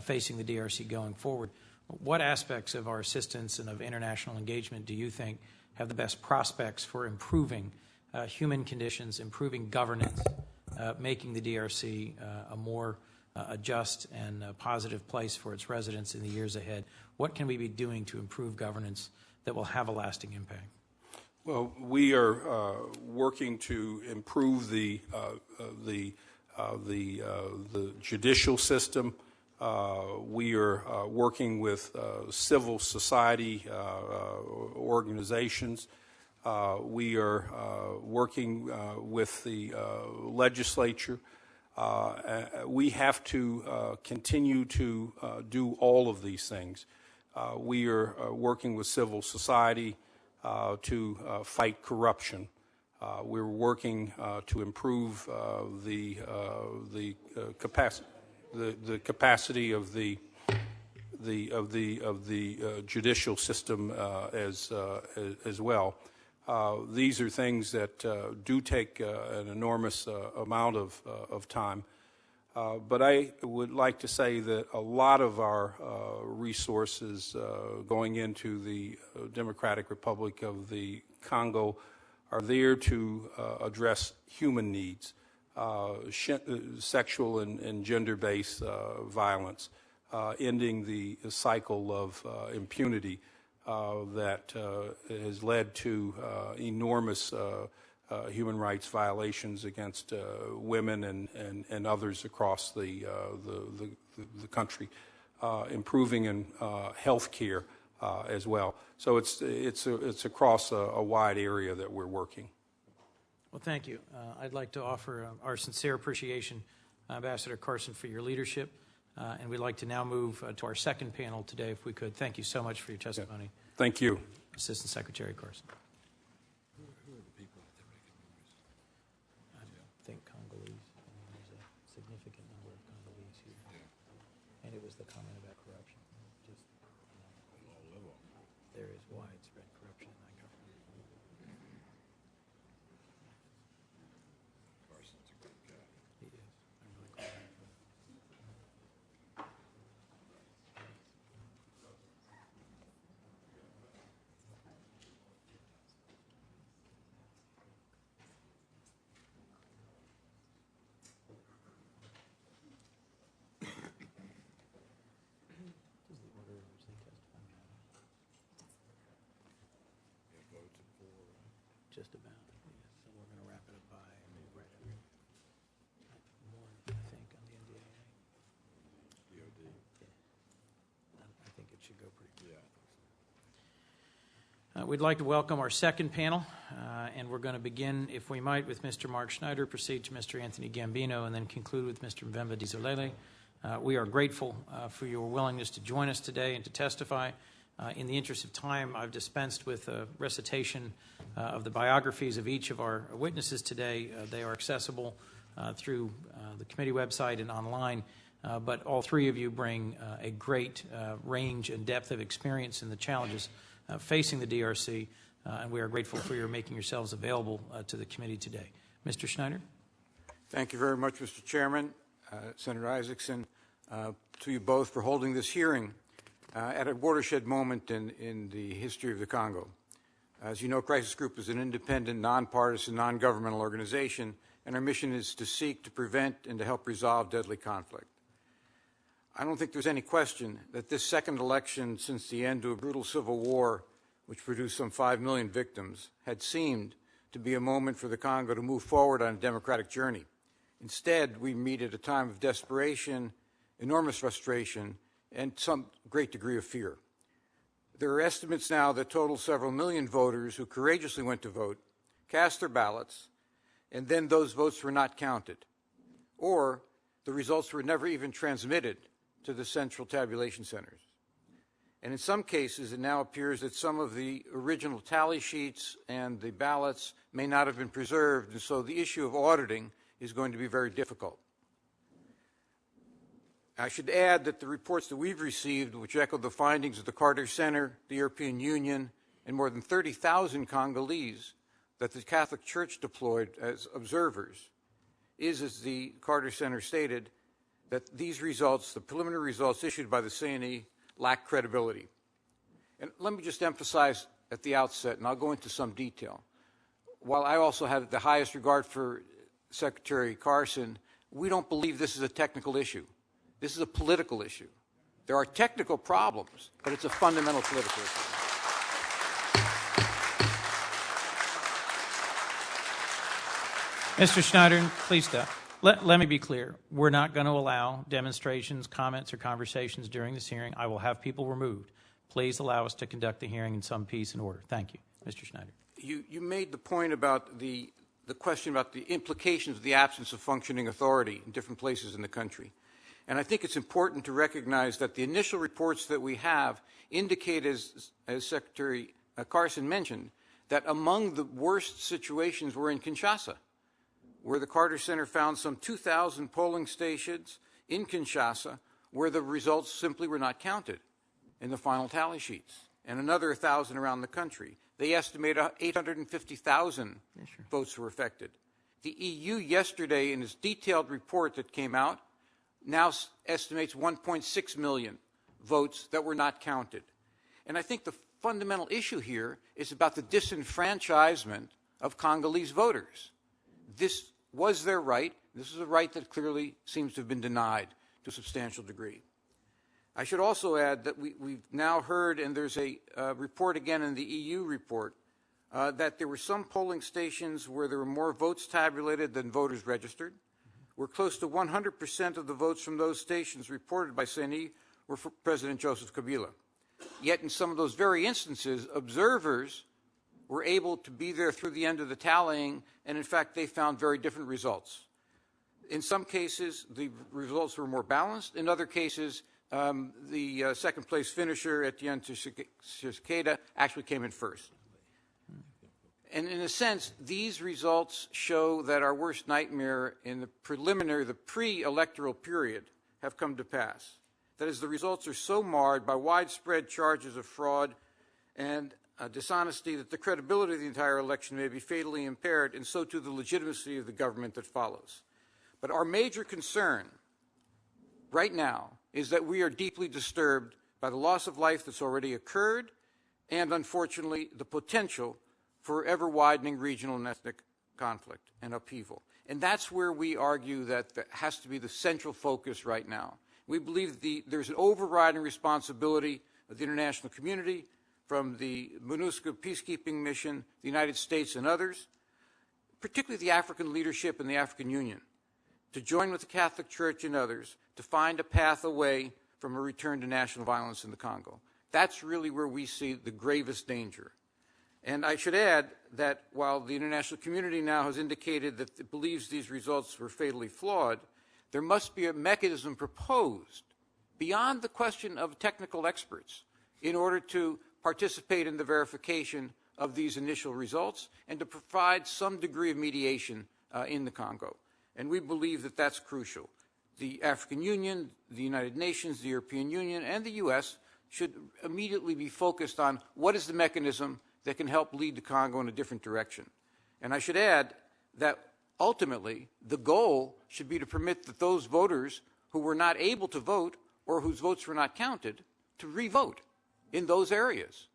facing the DRC going forward, what aspects of our assistance and of international engagement do you think have the best prospects for improving human conditions, improving governance, making the DRC a more just and positive place for its residents in the years ahead? What can we be doing to improve governance that will have a lasting impact? Well, we are working to improve the judicial system. We are working with civil society organizations. We are working with the legislature. We have to continue to do all of these things. We are working with civil society to fight corruption. We're working to improve the capacity of the judicial system as well. These are things that do take an enormous amount of time. But I would like to say that a lot of our resources going into the Democratic Republic of the Congo are there to address human needs, sexual and gender-based violence, ending the cycle of impunity that has led to enormous human rights violations against women and others across the country, improving in health care as well. So it's across a wide area that we're working. Well, thank you. I'd like to offer our sincere appreciation, Ambassador Carson, for your leadership. And we'd like to now move to our second panel today, if we could. Thank you so much for your testimony. Yeah. Thank you. Assistant Secretary Carson. I think Congolese. There's a significant number of Congolese here. And it was the comment about corruption. Just, there is widespread corruption in that government. Carson's a good guy. He is. I'm really glad. Just about, yes. So we're going to wrap it up by right after. More, I think, on the NDAA. DOD. Yeah. I think it should go pretty quick. Yeah. We'd like to welcome our second panel, and we're going to begin, if we might, with Mr. Mark Schneider, proceed to Mr. Anthony Gambino, and then conclude with Mr. Mvemba Dizolele. We are grateful for your willingness to join us today and to testify. In the interest of time, I've dispensed with a recitation of the biographies of each of our witnesses today. They are accessible through the committee website and online, but all three of you bring a great range and depth of experience in the challenges facing the DRC, and we are grateful for your making yourselves available to the committee today. Mr. Schneider? Thank you very much, Mr. Chairman, Senator Isaacson, to you both for holding this hearing at a watershed moment in the history of the Congo. As you know, Crisis Group is an independent, nonpartisan, non-governmental organization, and our mission is to seek to prevent and to help resolve deadly conflict. I don't think there's any question that this second election since the end to a brutal civil war, which produced some 5 million victims, had seemed to be a moment for the Congo to move forward on a democratic journey. Instead, we meet at a time of desperation, enormous frustration, and some great degree of fear. There are estimates now that total several million voters who courageously went to vote, cast their ballots, and then those votes were not counted, or the results were never even transmitted to the central tabulation centers. And in some cases, it now appears that some of the original tally sheets and the ballots may not have been preserved, and so the issue of auditing is going to be very difficult. I should add that the reports that we've received, which echo the findings of the Carter Center, the European Union, and more than 30,000 Congolese that the Catholic Church deployed as observers, is, as the Carter Center stated, that these results, the preliminary results issued by the CNE, lack credibility. And let me just emphasize at the outset, and I'll go into some detail, while I also have the highest regard for Secretary Carson, we don't believe this is a technical issue. This is a political issue. There are technical problems, but it's a fundamental political issue. Mr. Schneider, please stop. Let me be clear. We're not going to allow demonstrations, comments, or conversations during this hearing. I will have people removed. Please allow us to conduct the hearing in some peace and order. Thank you. Mr. Schneider. You made the point about the question about the implications of the absence of functioning authority in different places in the country. And I think it's important to recognize that the initial reports that we have indicate, as Secretary Carson mentioned, that among the worst situations were in Kinshasa, where the Carter Center found some 2,000 polling stations in Kinshasa where the results simply were not counted in the final tally sheets, and another 1,000 around the country. They estimate 850,000 votes were affected. The EU yesterday, in its detailed report that came out, now estimates 1.6 million votes that were not counted. And I think the fundamental issue here is about the disenfranchisement of Congolese voters. This was their right. This is a right that clearly seems to have been denied to a substantial degree. I should also add that we've now heard, and there's a report again in the EU report, that there were some polling stations where there were more votes tabulated than voters registered. We're close to 100% of the votes from those stations reported by CNE were for President Joseph Kabila. Yet in some of those very instances, observers were able to be there through the end of the tallying, and in fact, they found very different results. In some cases, the results were more balanced. In other cases, the second place finisher, Etienne Tshisekedi, actually came in first. And in a sense, these results show that our worst nightmare in the pre-electoral period have come to pass. That is, the results are so marred by widespread charges of fraud and dishonesty that the credibility of the entire election may be fatally impaired, and so too the legitimacy of the government that follows. But our major concern right now is that we are deeply disturbed by the loss of life that's already occurred and, unfortunately, the potential for ever-widening regional and ethnic conflict and upheaval. And that's where we argue that there has to be the central focus right now. We believe there's an overriding responsibility of the international community, from the MONUSCO peacekeeping mission, the United States and others, particularly the African leadership and the African Union, to join with the Catholic Church and others to find a path away from a return to national violence in the Congo. That's really where we see the gravest danger. And I should add that while the international community now has indicated that it believes these results were fatally flawed, there must be a mechanism proposed beyond the question of technical experts in order to participate in the verification of these initial results and to provide some degree of mediation in the Congo. And we believe that that's crucial. The African Union, the United Nations, the European Union, and the U.S. should immediately be focused on what is the mechanism that can help lead the Congo in a different direction. And I should add that ultimately the goal should be to permit that those voters who were not able to vote or whose votes were not counted to re-vote in those areas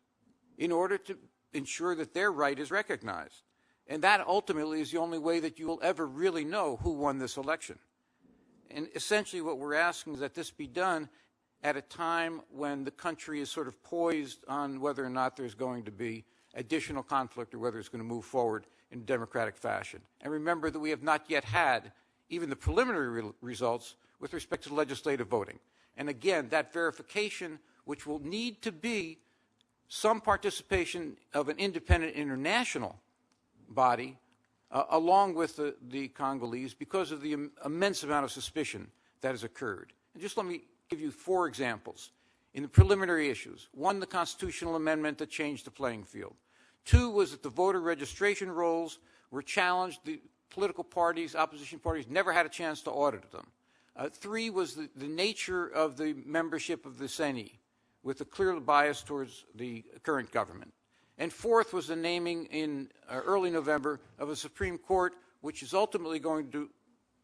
in order to ensure that their right is recognized. And that ultimately is the only way that you will ever really know who won this election. And essentially what we're asking is that this be done at a time when the country is sort of poised on whether or not there's going to be additional conflict or whether it's going to move forward in a democratic fashion. And remember that we have not yet had even the preliminary results with respect to legislative voting. And again, that verification, which will need to be some participation of an independent international body, along with the Congolese, because of the immense amount of suspicion that has occurred. And just let me give you 4 examples. In the preliminary issues, 1, the constitutional amendment that changed the playing field. 2 was that the voter registration rolls were challenged. The political parties, opposition parties, never had a chance to audit them. 3 was the nature of the membership of the CENI, with a clear bias towards the current government. And 4th was the naming in early November of a Supreme Court, which is ultimately going to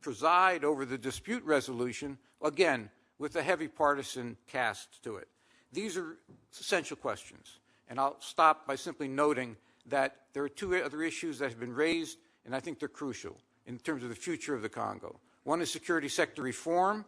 preside over the dispute resolution, again, with a heavy partisan cast to it. These are essential questions. And I'll stop by simply noting that there are 2 other issues that have been raised, and I think they're crucial in terms of the future of the Congo. One is security sector reform,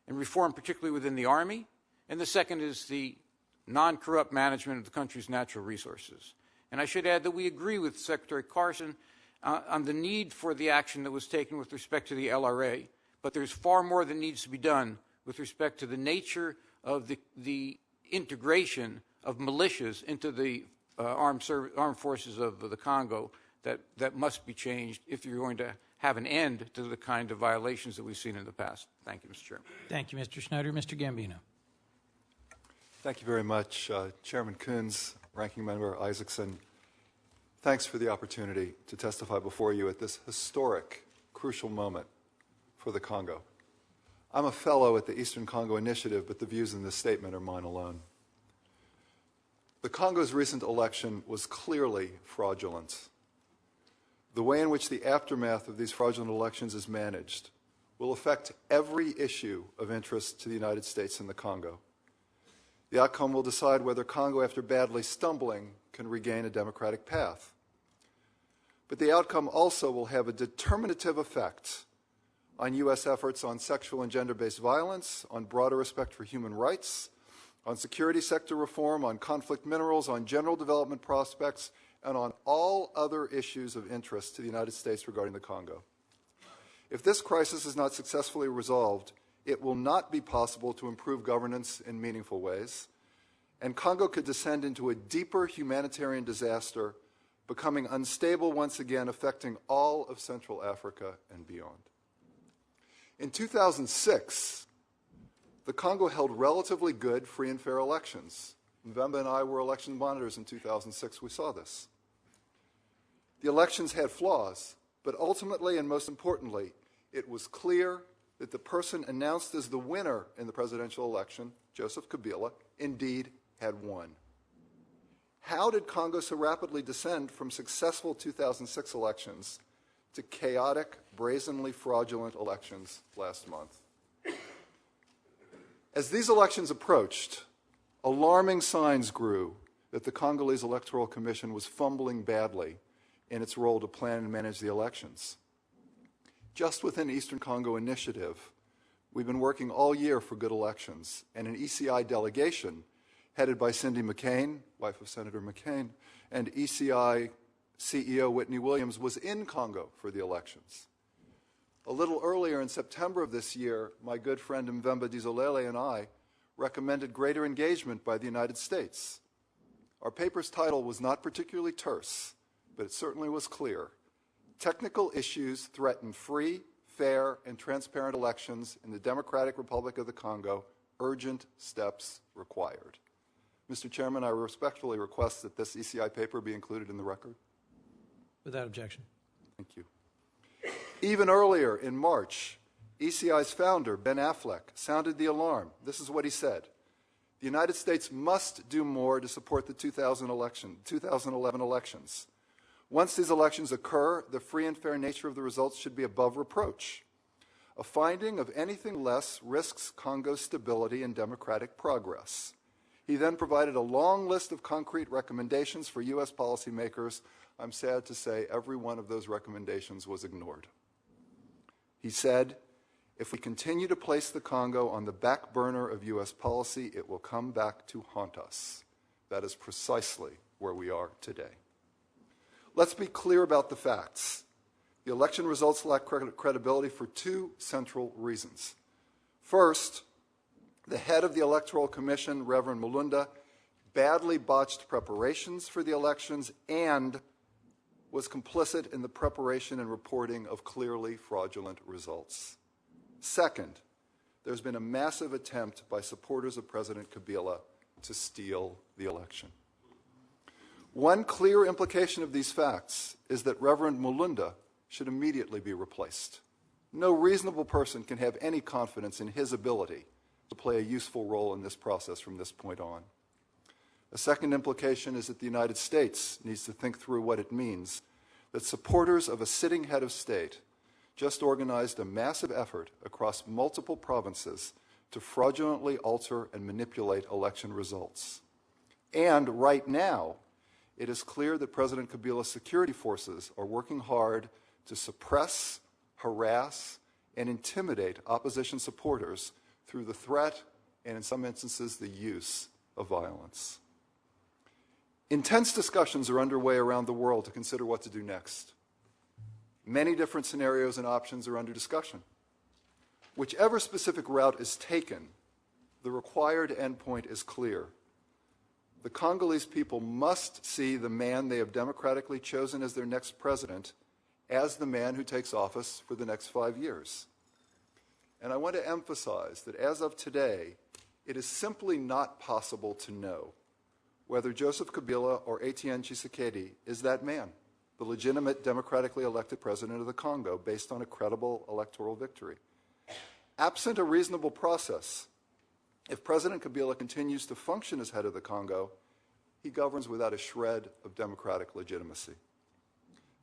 and reform particularly within the Army. And the second is the non-corrupt management of the country's natural resources. And I should add that we agree with Secretary Carson on the need for the action that was taken with respect to the LRA, but there's far more that needs to be done with respect to the nature of the integration of militias into the armed forces of the Congo that must be changed if you're going to have an end to the kind of violations that we've seen in the past. Thank you, Mr. Chairman. Thank you, Mr. Schneider. Mr. Gambino. Thank you very much, Chairman Coons, Ranking Member Isaacson. Thanks for the opportunity to testify before you at this historic, crucial moment for the Congo. I'm a fellow at the Eastern Congo Initiative, but the views in this statement are mine alone. The Congo's recent election was clearly fraudulent. The way in which the aftermath of these fraudulent elections is managed will affect every issue of interest to the United States and the Congo. The outcome will decide whether Congo, after badly stumbling, can regain a democratic path. But the outcome also will have a determinative effect on U.S. efforts on sexual and gender-based violence, on broader respect for human rights, on security sector reform, on conflict minerals, on general development prospects, and on all other issues of interest to the United States regarding the Congo. If this crisis is not successfully resolved, it will not be possible to improve governance in meaningful ways, and Congo could descend into a deeper humanitarian disaster, becoming unstable once again, affecting all of Central Africa and beyond. In 2006, the Congo held relatively good, free and fair elections. Mvemba and I were election monitors in 2006. We saw this. The elections had flaws, but ultimately and most importantly, it was clear that the person announced as the winner in the presidential election, Joseph Kabila, indeed had won. How did Congo so rapidly descend from successful 2006 elections to chaotic, brazenly fraudulent elections last month? As these elections approached, alarming signs grew that the Congolese Electoral Commission was fumbling badly in its role to plan and manage the elections. Just within the Eastern Congo Initiative, we've been working all year for good elections, and an ECI delegation headed by Cindy McCain, wife of Senator McCain, and ECI CEO Whitney Williams was in Congo for the elections. A little earlier in September of this year, my good friend Mvemba Dizolele and I recommended greater engagement by the United States. Our paper's title was not particularly terse, but it certainly was clear. Technical issues threaten free, fair, and transparent elections in the Democratic Republic of the Congo. Urgent steps required. Mr. Chairman, I respectfully request that this ECI paper be included in the record. Without objection. Thank you. Even earlier in March, ECI's founder, Ben Affleck, sounded the alarm. This is what he said. The the United States must do more to support the 2011 elections. Once these elections occur, the free and fair nature of the results should be above reproach. A finding of anything less risks Congo's stability and democratic progress. He then provided a long list of concrete recommendations for U.S. policymakers. I'm sad to say every one of those recommendations was ignored. He said, if we continue to place the Congo on the back burner of U.S. policy, it will come back to haunt us. That is precisely where we are today. Let's be clear about the facts. The election results lack credibility for two central reasons. First, the head of the Electoral Commission, Reverend Mulunda, badly botched preparations for the elections and was complicit in the preparation and reporting of clearly fraudulent results. Second, there's been a massive attempt by supporters of President Kabila to steal the election. One clear implication of these facts is that Reverend Mulunda should immediately be replaced. No reasonable person can have any confidence in his ability to play a useful role in this process from this point on. A second implication is that the United States needs to think through what it means that supporters of a sitting head of state just organized a massive effort across multiple provinces to fraudulently alter and manipulate election results. And right now, it is clear that President Kabila's security forces are working hard to suppress, harass, and intimidate opposition supporters through the threat and, in some instances, the use of violence. Intense discussions are underway around the world to consider what to do next. Many different scenarios and options are under discussion. Whichever specific route is taken, the required endpoint is clear. The Congolese people must see the man they have democratically chosen as their next president as the man who takes office for the next 5 years. And I want to emphasize that as of today, it is simply not possible to know whether Joseph Kabila or Etienne Tshisekedi is that man, the legitimate democratically elected president of the Congo based on a credible electoral victory. Absent a reasonable process, if President Kabila continues to function as head of the Congo, he governs without a shred of democratic legitimacy.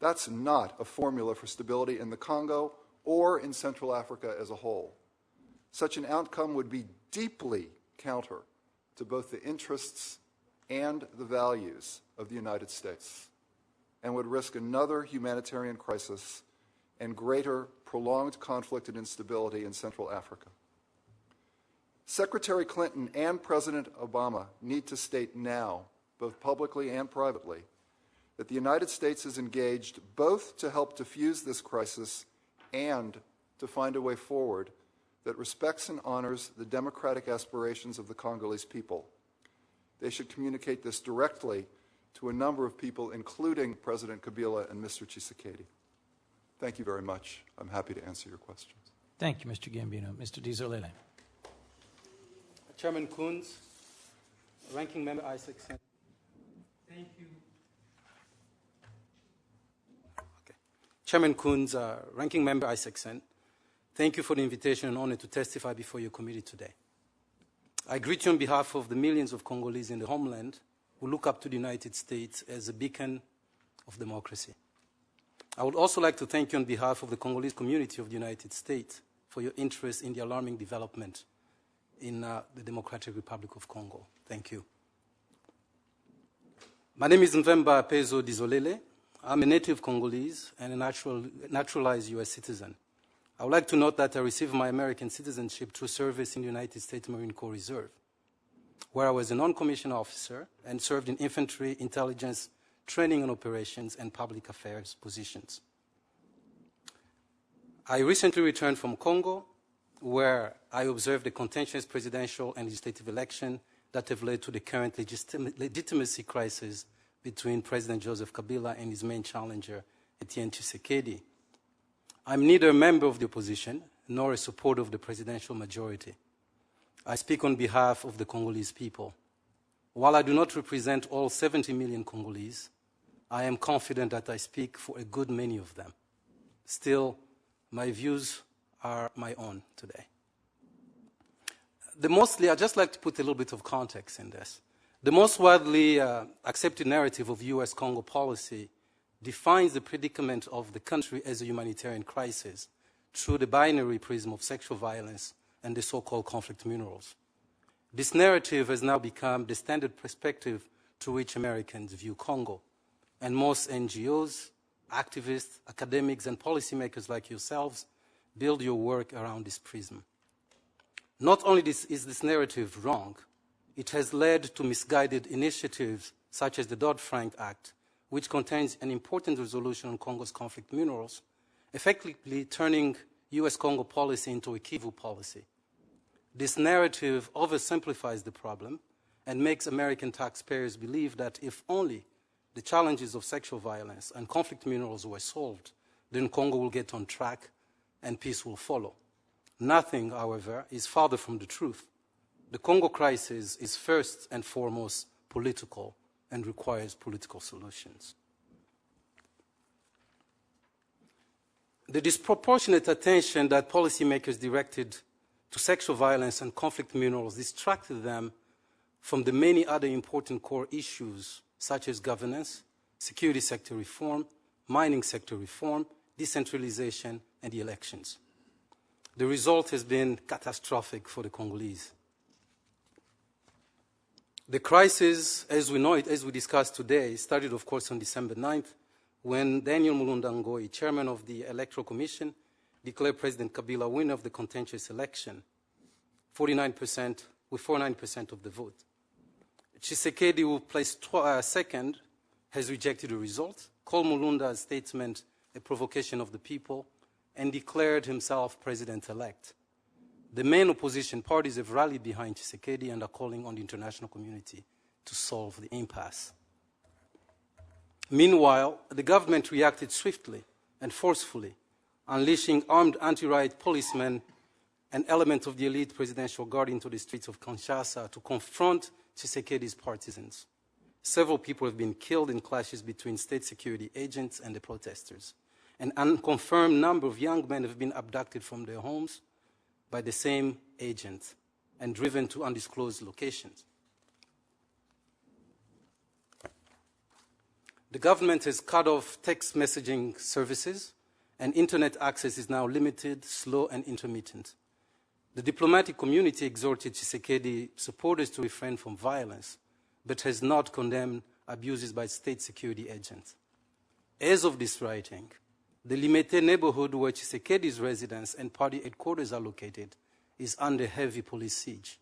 That's not a formula for stability in the Congo or in Central Africa as a whole. Such an outcome would be deeply counter to both the interests and the values of the United States, and would risk another humanitarian crisis and greater prolonged conflict and instability in Central Africa. Secretary Clinton and President Obama need to state now, both publicly and privately, that the United States is engaged both to help defuse this crisis and to find a way forward that respects and honors the democratic aspirations of the Congolese people. They should communicate this directly to a number of people, including President Kabila and Mr. Tshisekedi. Thank you very much. I'm happy to answer your questions. Thank you, Mr. Gambino. Mr. Dizolele. Chairman Coons, Ranking Member Isaacson. Thank you. Okay. Chairman Coons, Ranking Member Isaacson, thank you for the invitation and honor to testify before your committee today. I greet you on behalf of the millions of Congolese in the homeland who look up to the United States as a beacon of democracy. I would also like to thank you on behalf of the Congolese community of the United States for your interest in the alarming development in the Democratic Republic of Congo. Thank you. My name is Mvemba Dizolele. I'm a native Congolese and a naturalized U.S. citizen. I would like to note that I received my American citizenship through service in the United States Marine Corps Reserve, where I was a non-commissioned officer and served in infantry, intelligence, training and operations, and public affairs positions. I recently returned from Congo, where I observed the contentious presidential and legislative election that have led to the current legitimacy crisis between President Joseph Kabila and his main challenger, Etienne Tshisekedi. I'm neither a member of the opposition nor a supporter of the presidential majority. I speak on behalf of the Congolese people. While I do not represent all 70 million Congolese, I am confident that I speak for a good many of them. Still, my views are my own today. I'd just like to put a little bit of context in this. The most widely accepted narrative of U.S. Congo policy defines the predicament of the country as a humanitarian crisis through the binary prism of sexual violence and the so-called conflict minerals. This narrative has now become the standard perspective through which Americans view Congo, and most NGOs, activists, academics, and policymakers like yourselves build your work around this prism. Not only is this narrative wrong, it has led to misguided initiatives such as the Dodd-Frank Act, which contains an important resolution on Congo's conflict minerals, effectively turning U.S. Congo policy into a Kivu policy. This narrative oversimplifies the problem and makes American taxpayers believe that if only the challenges of sexual violence and conflict minerals were solved, then Congo will get on track and peace will follow. Nothing, however, is farther from the truth. The Congo crisis is first and foremost political and requires political solutions. The disproportionate attention that policymakers directed to sexual violence and conflict minerals distracted them from the many other important core issues such as governance, security sector reform, mining sector reform, decentralization, and the elections. The result has been catastrophic for the Congolese. The crisis, as we know it, as we discussed today, started, of course, on December 9th, when Daniel Mulunda Ngoyi, chairman of the Electoral Commission, declared President Kabila winner of the contentious election, 49%, with 49% of the vote. Tshisekedi, who placed second, has rejected the result, called Mulunda's statement a provocation of the people, and declared himself president-elect. The main opposition parties have rallied behind Tshisekedi and are calling on the international community to solve the impasse. Meanwhile, the government reacted swiftly and forcefully, unleashing armed anti-riot policemen and elements of the elite presidential guard into the streets of Kinshasa to confront Tshisekedi's partisans. Several people have been killed in clashes between state security agents and the protesters. An unconfirmed number of young men have been abducted from their homes by the same agent and driven to undisclosed locations. The government has cut off text messaging services, and internet access is now limited, slow, and intermittent. The diplomatic community exhorted Tshisekedi supporters to refrain from violence, but has not condemned abuses by state security agents. As of this writing, the Limete neighborhood where Tshisekedi's residence and party headquarters are located is under heavy police siege.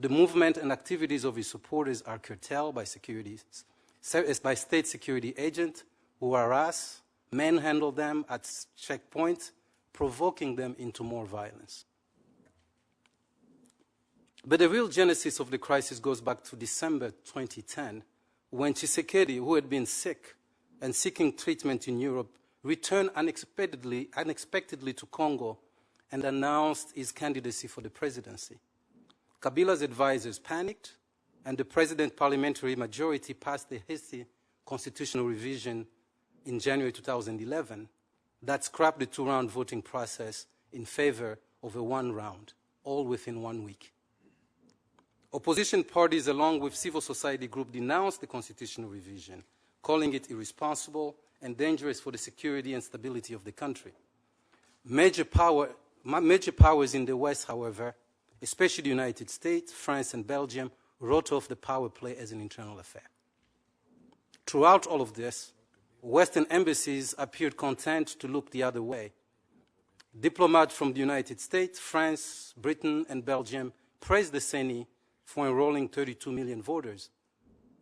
The movement and activities of his supporters are curtailed by state security agents who harass, manhandle them at checkpoints, provoking them into more violence. But the real genesis of the crisis goes back to December 2010, when Tshisekedi, who had been sick and seeking treatment in Europe, returned unexpectedly to Congo and announced his candidacy for the presidency. Kabila's advisors panicked, and the president parliamentary majority passed a hasty constitutional revision in January 2011 that scrapped the two-round voting process in favor of a one-round, all within 1 week. Opposition parties, along with civil society groups, denounced the constitutional revision, calling it irresponsible and dangerous for the security and stability of the country. Major powers in the West, however, especially the United States, France, and Belgium, wrote off the power play as an internal affair. Throughout all of this, Western embassies appeared content to look the other way. Diplomats from the United States, France, Britain, and Belgium praised the CENI for enrolling 32 million voters.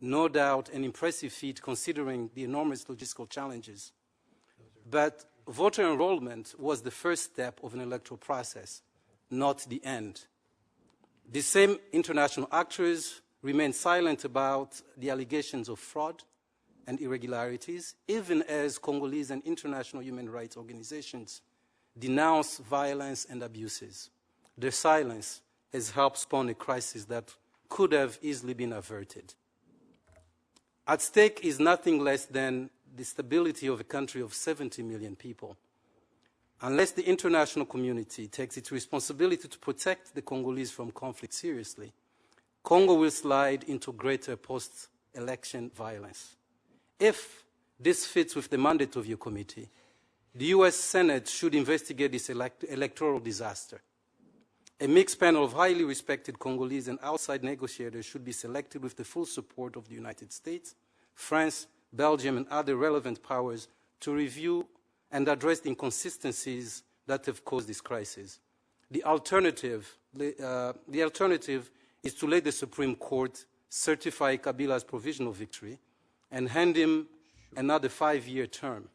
No doubt an impressive feat considering the enormous logistical challenges. But voter enrollment was the first step of an electoral process, not the end. The same international actors remained silent about the allegations of fraud and irregularities, even as Congolese and international human rights organizations denounce violence and abuses. Their silence has helped spawn a crisis that could have easily been averted. At stake is nothing less than the stability of a country of 70 million people. Unless the international community takes its responsibility to protect the Congolese from conflict seriously, Congo will slide into greater post-election violence. If this fits with the mandate of your committee, the U.S. Senate should investigate this electoral disaster. A mixed panel of highly respected Congolese and outside negotiators should be selected with the full support of the United States, France, Belgium, and other relevant powers to review and address the inconsistencies that have caused this crisis. The alternative is to let the Supreme Court certify Kabila's provisional victory and hand him another 5-year term,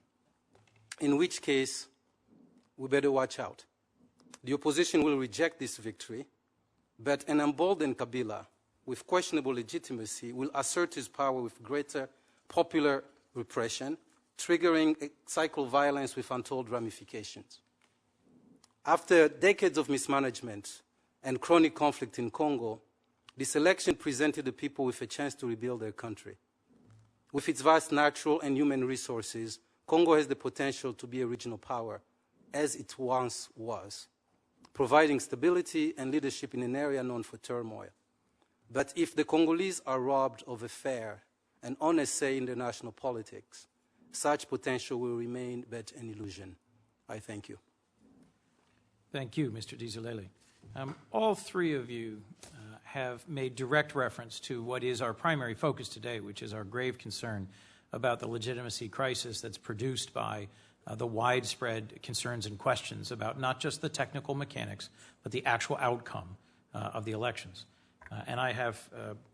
in which case we better watch out. The opposition will reject this victory, but an emboldened Kabila with questionable legitimacy will assert his power with greater popular repression, triggering a cycle of violence with untold ramifications. After decades of mismanagement and chronic conflict in Congo, this election presented the people with a chance to rebuild their country. With its vast natural and human resources, Congo has the potential to be a regional power, as it once was, providing stability and leadership in an area known for turmoil. But if the Congolese are robbed of a fair and honest say in international politics, such potential will remain but an illusion. I thank you. Thank you, Mr. Dizolele. All three of you have made direct reference to what is our primary focus today, which is our grave concern about the legitimacy crisis that's produced by the widespread concerns and questions about not just the technical mechanics, but the actual outcome of the elections. And I have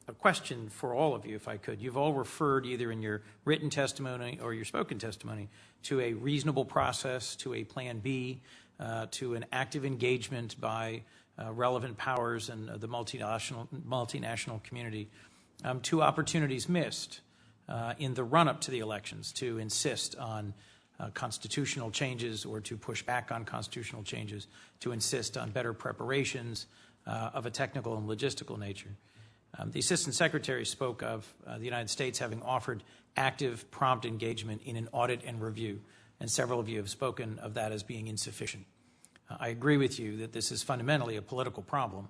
a question for all of you, if I could. You've all referred either in your written testimony or your spoken testimony to a reasonable process, to a plan B, to an active engagement by relevant powers and the multinational community, to opportunities missed in the run-up to the elections to insist on constitutional changes or to push back on constitutional changes, to insist on better preparations of a technical and logistical nature. The Assistant Secretary spoke of the United States having offered active, prompt engagement in an audit and review, and several of you have spoken of that as being insufficient. I agree with you that this is fundamentally a political problem,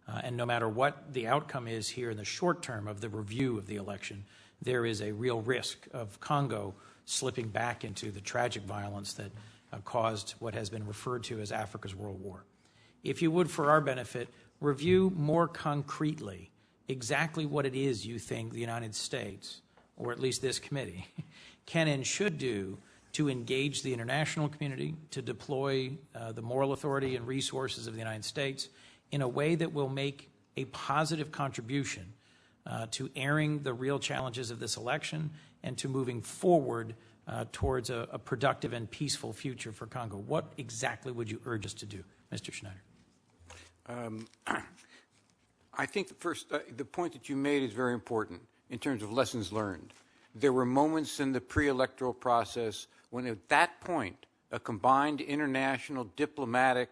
and no matter what the outcome is here in the short term of the review of the election, there is a real risk of Congo slipping back into the tragic violence that caused what has been referred to as Africa's World War. If you would, for our benefit, review more concretely exactly what it is you think the United States, or at least this committee, can and should do to engage the international community, to deploy the moral authority and resources of the United States in a way that will make a positive contribution to airing the real challenges of this election and to moving forward towards a productive and peaceful future for Congo. What exactly would you urge us to do, Mr. Schneider? I think first, the point that you made is very important in terms of lessons learned. There were moments in the pre-electoral process when at that point a combined international diplomatic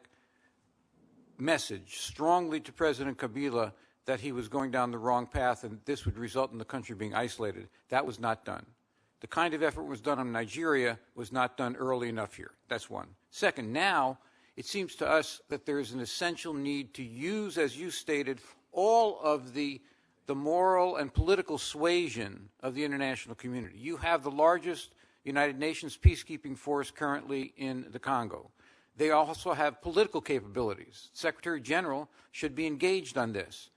message strongly to President Kabila that he was going down the wrong path and this would result in the country being isolated. That was not done. The kind of effort was done on Nigeria was not done early enough here. That's one. Second, now it seems to us that there is an essential need to use, as you stated, all of the moral and political suasion of the international community. You have the largest United Nations peacekeeping force currently in the Congo. They also have political capabilities. Secretary General should be engaged on this.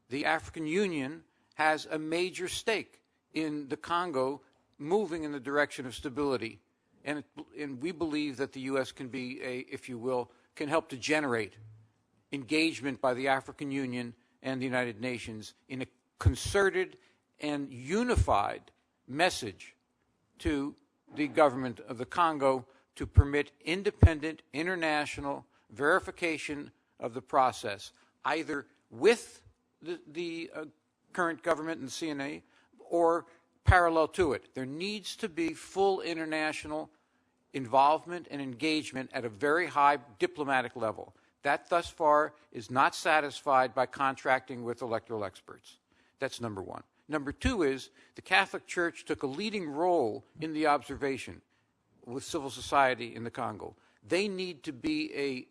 The African Union has a major stake in the Congo moving in the direction of stability. And we believe that the U.S. can be if you will, can help to generate engagement by the African Union and the United Nations in a concerted and unified message to the government of the Congo to permit independent international verification of the process, either with the current government and CNA or parallel to it. There needs to be full international involvement and engagement at a very high diplomatic level. That thus far is not satisfied by contracting with electoral experts. That's number one. Number two is the Catholic Church took a leading role in the observation with civil society in the Congo. they need to be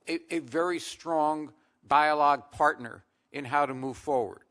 a very strong dialogue partner in how to move forward.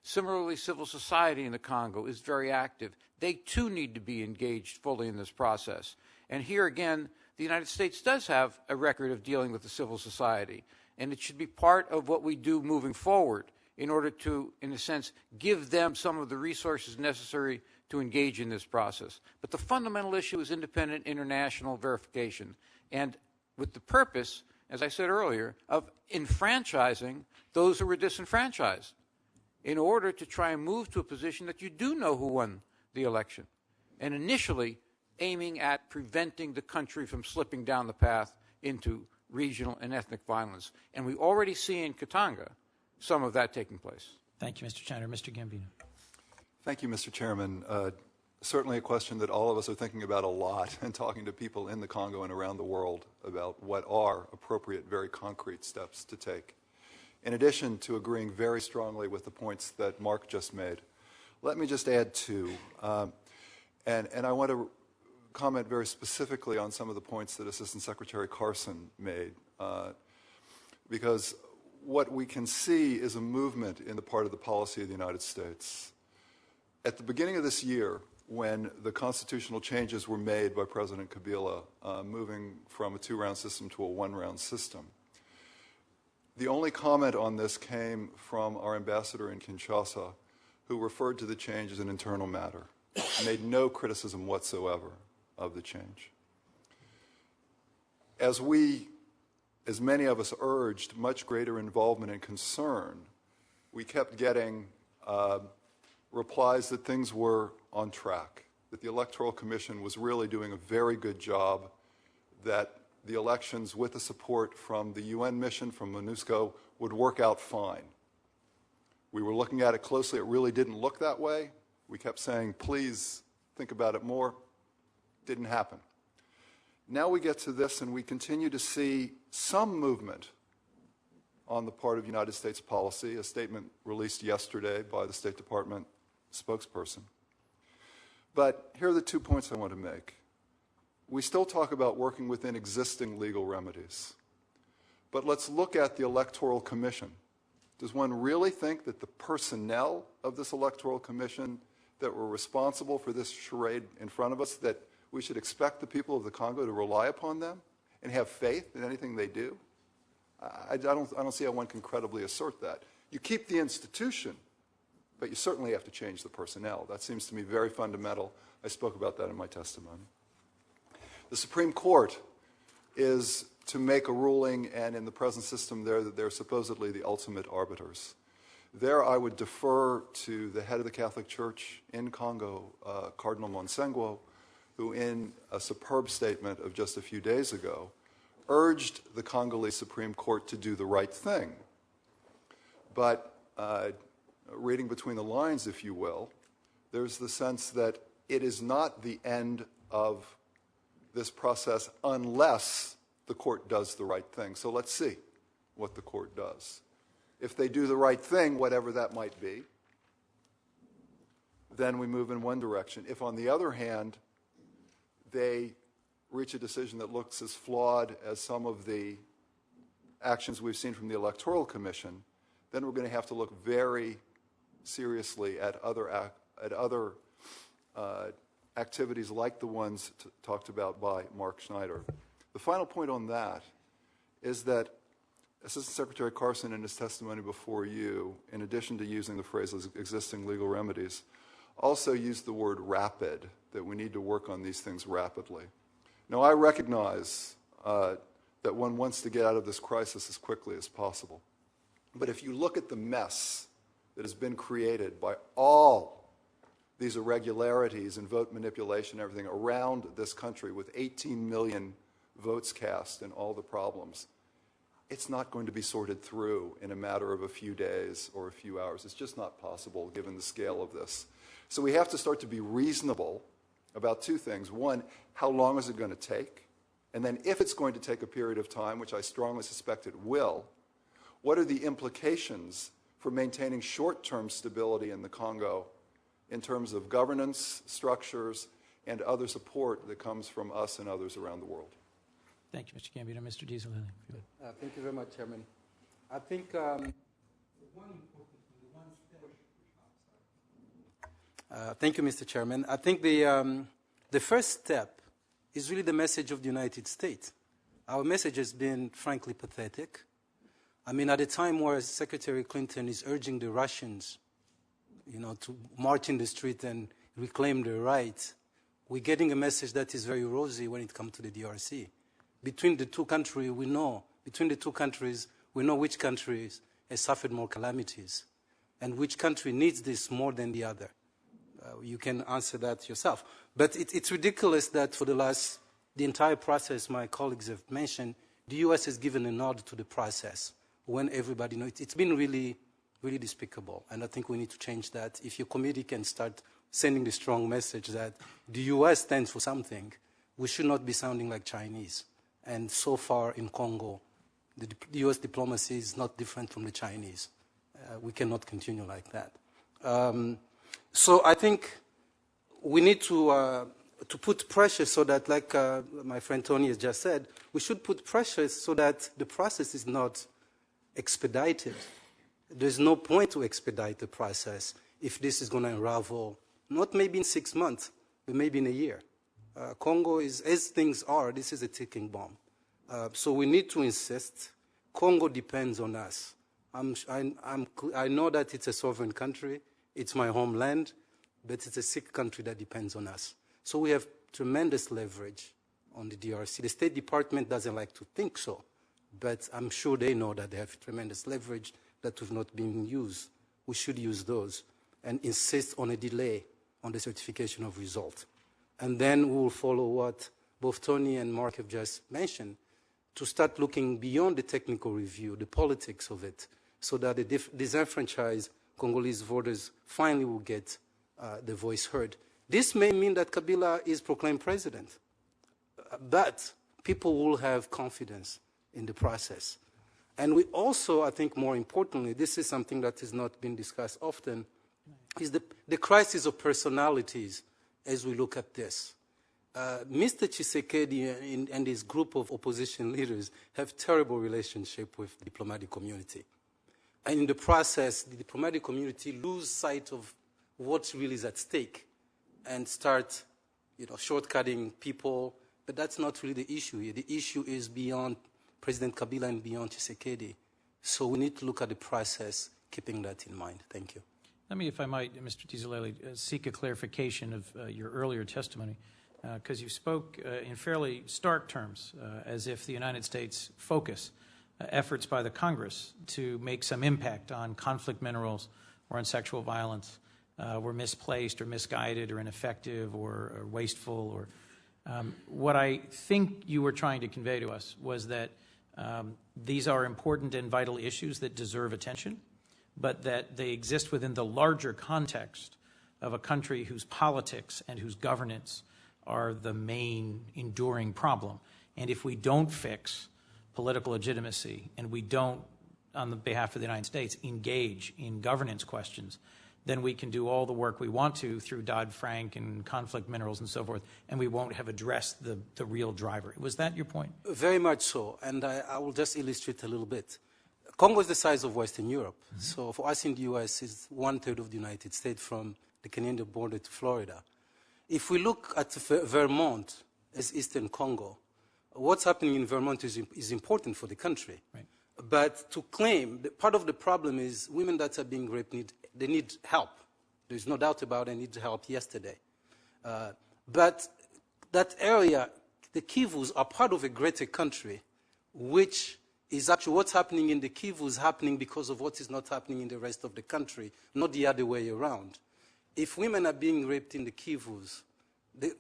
Similarly, civil society in the Congo is very active. They too need to be engaged fully in this process. And here again, the United States does have a record of dealing with the civil society, and it should be part of what we do moving forward in order to, in a sense, give them some of the resources necessary to engage in this process. But the fundamental issue is independent international verification, and with the purpose, as I said earlier, of enfranchising those who were disenfranchised in order to try and move to a position that you do know who won the election, and initially aiming at preventing the country from slipping down the path into regional and ethnic violence. And we already see in Katanga some of that taking place. Thank you, Mr. Schneider. Mr. Gambino. Thank you, Mr. Chairman. Certainly a question that all of us are thinking about a lot and talking to people in the Congo and around the world about what are appropriate, very concrete steps to take. In addition to agreeing very strongly with the points that Mark just made, let me just add two. And I want to comment very specifically on some of the points that Assistant Secretary Carson made, because what we can see is a movement in the part of the policy of the United States. At the beginning of this year, when the constitutional changes were made by President Kabila, moving from a two-round system to a one-round system, the only comment on this came from our ambassador in Kinshasa, who referred to the change as an internal matter, made no criticism whatsoever of the change. As many of us urged much greater involvement and concern, we kept getting replies that things were on track, that the Electoral Commission was really doing a very good job, that the elections with the support from the UN mission, from MONUSCO, would work out fine. We were looking at it closely. It really didn't look that way. We kept saying, please think about it more. Didn't happen. Now we get to this, and we continue to see some movement on the part of United States policy, a statement released yesterday by the State Department spokesperson. But here are the 2 points I want to make. We still talk about working within existing legal remedies. But let's look at the Electoral Commission. Does one really think that the personnel of this Electoral Commission that were responsible for this charade in front of us, that we should expect the people of the Congo to rely upon them and have faith in anything they do? I don't see how one can credibly assert that. You keep the institution, but you certainly have to change the personnel. That seems to me very fundamental. I spoke about that in my testimony. The Supreme Court is to make a ruling, and in the present system there, that they're supposedly the ultimate arbiters. There I would defer to the head of the Catholic Church in Congo, Cardinal Monsengo, who in a superb statement of just a few days ago urged the Congolese Supreme Court to do the right thing. But reading between the lines, if you will, there's the sense that it is not the end of this process unless the court does the right thing. So let's see what the court does. If they do the right thing, whatever that might be, then we move in one direction. If, on the other hand, they reach a decision that looks as flawed as some of the actions we've seen from the Electoral Commission, then we're going to have to look very seriously at other activities like the ones talked about by Mark Schneider. The final point on that is that Assistant Secretary Carson, in his testimony before you, in addition to using the phrase existing legal remedies, also used the word rapid, that we need to work on these things rapidly. Now, I recognize that one wants to get out of this crisis as quickly as possible. But if you look at the mess that has been created by all these irregularities and vote manipulation, everything around this country, with 18 million votes cast and all the problems, it's not going to be sorted through in a matter of a few days or a few hours. It's just not possible given the scale of this. So we have to start to be reasonable about two things. One, how long is it going to take? And then if it's going to take a period of time, which I strongly suspect it will, what are the implications for maintaining short-term stability in the Congo in terms of governance, structures, and other support that comes from us and others around the world? Thank you, Mr. Gambino. Mr. Dizolele. Thank you very much, Chairman. I think thank you, Mr. Chairman. I think the first step is really the message of the United States. Our message has been, frankly, pathetic. I mean, at a time where Secretary Clinton is urging the Russians, to march in the street and reclaim their rights, we're getting a message that is very rosy when it comes to the DRC. Between the two countries, we know which countries has suffered more calamities and which country needs this more than the other. You can answer that yourself. But it's ridiculous that for the entire process my colleagues have mentioned, the U.S. has given a nod to the process when everybody knows. It's been really, really despicable, and I think we need to change that. If your committee can start sending the strong message that the U.S. stands for something, we should not be sounding like Chinese. And so far in Congo, the U.S. diplomacy is not different from the Chinese. We cannot continue like that. So I think we need to put pressure so that, like my friend Tony has just said, we should put pressure so that the process is not expedited. There's no point to expedite the process if this is going to unravel, not maybe in 6 months, but maybe in a year. Congo is, as things are, this is a ticking bomb. So we need to insist. Congo depends on us. I know that it's a sovereign country. It's my homeland, but it's a sick country that depends on us. So we have tremendous leverage on the DRC. The State Department doesn't like to think so, but I'm sure they know that they have tremendous leverage that have not been used. We should use those and insist on a delay on the certification of result. And then we will follow what both Tony and Mark have just mentioned, to start looking beyond the technical review, the politics of it, so that the disenfranchised Congolese voters finally will get the voice heard. This may mean that Kabila is proclaimed president, but people will have confidence in the process. And we also, I think more importantly, this is something that has not been discussed often, is the crisis of personalities as we look at this. Mr. Tshisekedi and his group of opposition leaders have terrible relationship with the diplomatic community. And in the process, the diplomatic community lose sight of what really is at stake and start, shortcutting people. But that's not really the issue here. The issue is beyond President Kabila and beyond Tshisekedi. So we need to look at the process, keeping that in mind. Thank you. Let me, if I might, Mr. Dizolele, seek a clarification of your earlier testimony, because you spoke in fairly stark terms, as if the United States focus efforts by the Congress to make some impact on conflict minerals or on sexual violence were misplaced or misguided or ineffective or wasteful. Or what I think you were trying to convey to us was that these are important and vital issues that deserve attention, but that they exist within the larger context of a country whose politics and whose governance are the main enduring problem. And if we don't fix political legitimacy and we don't, on the behalf of the United States, engage in governance questions, then we can do all the work we want to through Dodd-Frank and conflict minerals and so forth, and we won't have addressed the real driver. Was that your point? Very much so, and I will just illustrate a little bit. Congo is the size of Western Europe, so for us in the U.S., it's 1/3 of the United States from the Canadian border to Florida. If we look at Vermont as Eastern Congo, what's happening in Vermont is important for the country. Right. But to claim, part of the problem is women that are being raped, they need help. There's no doubt about it, they need help yesterday. But that area, the Kivus, are part of a greater country, which is actually what's happening in the Kivu is happening because of what is not happening in the rest of the country, not the other way around. If women are being raped in the Kivus,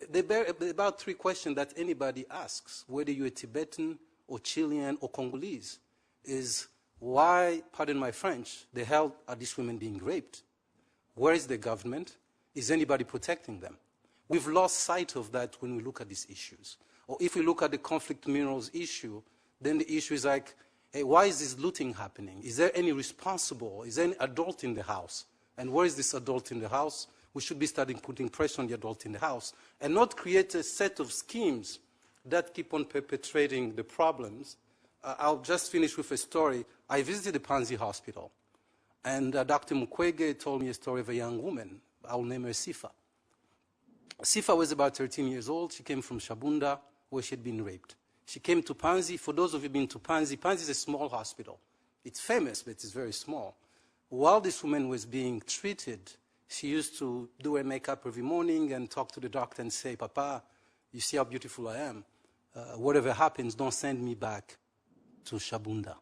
they bear about 3 questions that anybody asks, whether you're Tibetan or Chilean or Congolese, is why, pardon my French, the hell are these women being raped? Where is the government? Is anybody protecting them? We've lost sight of that when we look at these issues. Or if we look at the conflict minerals issue, then the issue is like, hey, why is this looting happening? Is there any responsible? Is there any adult in the house? And where is this adult in the house? We should be starting putting pressure on the adult in the house and not create a set of schemes that keep on perpetrating the problems. I'll just finish with a story. I visited the Panzi hospital, and Dr. Mukwege told me a story of a young woman. I'll name her Sifa. Sifa was about 13 years old. She came from Shabunda, where she had been raped. She came to Panzi. For those of you who've been to Panzi, Panzi is a small hospital. It's famous, but it's very small. While this woman was being treated, she used to do her makeup every morning and talk to the doctor and say, "Papa, you see how beautiful I am. Whatever happens, don't send me back to Shabunda."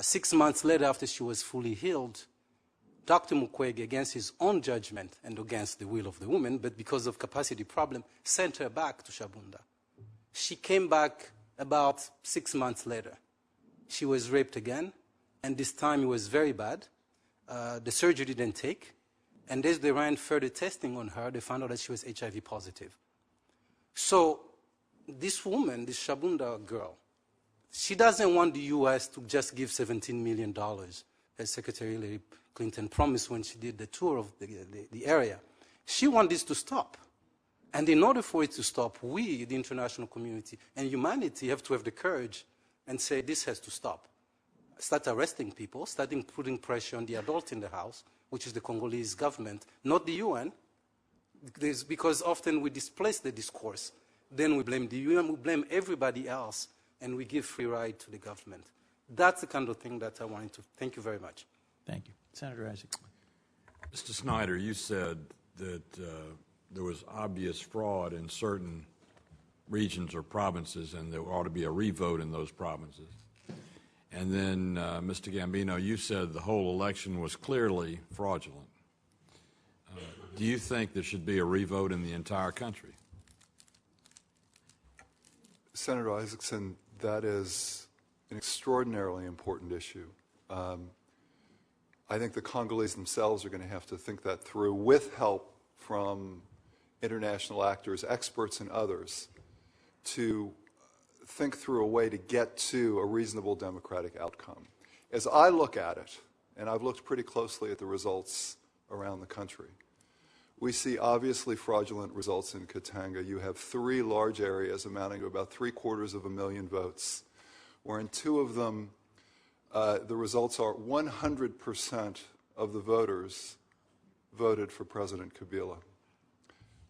6 months later, after she was fully healed, Dr. Mukwege, against his own judgment and against the will of the woman, but because of capacity problem, sent her back to Shabunda. She came back about 6 months later. She was raped again, and this time it was very bad. The surgery didn't take, and as they ran further testing on her, they found out that she was HIV positive. So this woman, this Shabunda girl, she doesn't want the U.S. to just give $17 million, as Secretary Hillary Clinton promised when she did the tour of the area. She wants this to stop. And in order for it to stop, we, the international community and humanity, have to have the courage and say this has to stop. Start arresting people, starting putting pressure on the adult in the house, which is the Congolese government, not the UN, because often we displace the discourse. Then we blame the UN, we blame everybody else, and we give free ride to the government. That's the kind of thing that I wanted to. Thank you very much. Thank you. Senator Isaac. Mr. Schneider, you said that there was obvious fraud in certain regions or provinces, and there ought to be a revote in those provinces. And then, Mr. Gambino, you said the whole election was clearly fraudulent. Do you think there should be a revote in the entire country? Senator Isaacson, that is an extraordinarily important issue. I think the Congolese themselves are going to have to think that through with help from international actors, experts, and others to think through a way to get to a reasonable democratic outcome. As I look at it, and I've looked pretty closely at the results around the country, we see obviously fraudulent results in Katanga. You have 3 large areas amounting to about 750,000 votes, where in 2 of them the results are 100% of the voters voted for President Kabila.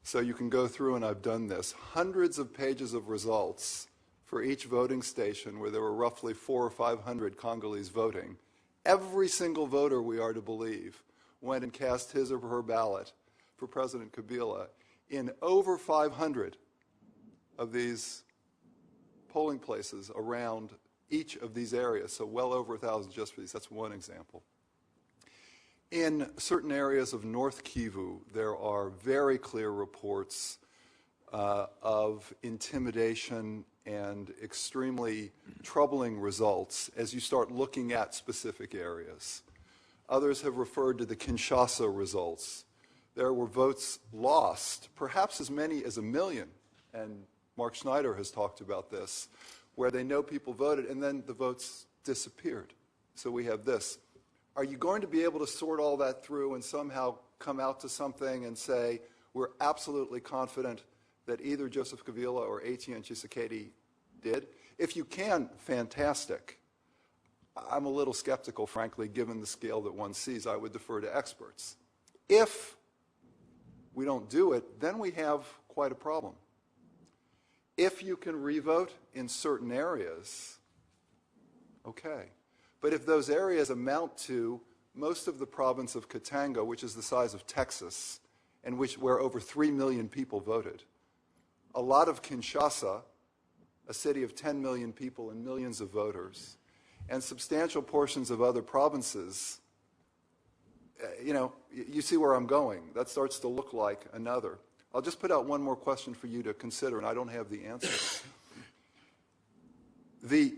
So you can go through, and I've done this, hundreds of pages of results for each voting station where there were roughly 400 or 500 Congolese voting. Every single voter, we are to believe, went and cast his or her ballot for President Kabila in over 500 of these polling places around each of these areas, so well over 1,000 just for these. That's one example. In certain areas of North Kivu, there are very clear reports of intimidation and extremely troubling results as you start looking at specific areas. Others have referred to the Kinshasa results. There were votes lost, perhaps as many as 1 million, and Mark Schneider has talked about this, where they know people voted and then the votes disappeared. So we have this. Are you going to be able to sort all that through and somehow come out to something and say, we're absolutely confident that either Joseph Kabila or Etienne Tshisekedi did? If you can, fantastic. I'm a little skeptical, frankly, given the scale that one sees. I would defer to experts. If we don't do it, then we have quite a problem. If you can revote in certain areas, okay. But if those areas amount to most of the province of Katanga, which is the size of Texas, and where over 3 million people voted, a lot of Kinshasa, a city of 10 million people and millions of voters, and substantial portions of other provinces, you see where I'm going. That starts to look like another. I'll just put out one more question for you to consider, and I don't have the answer. The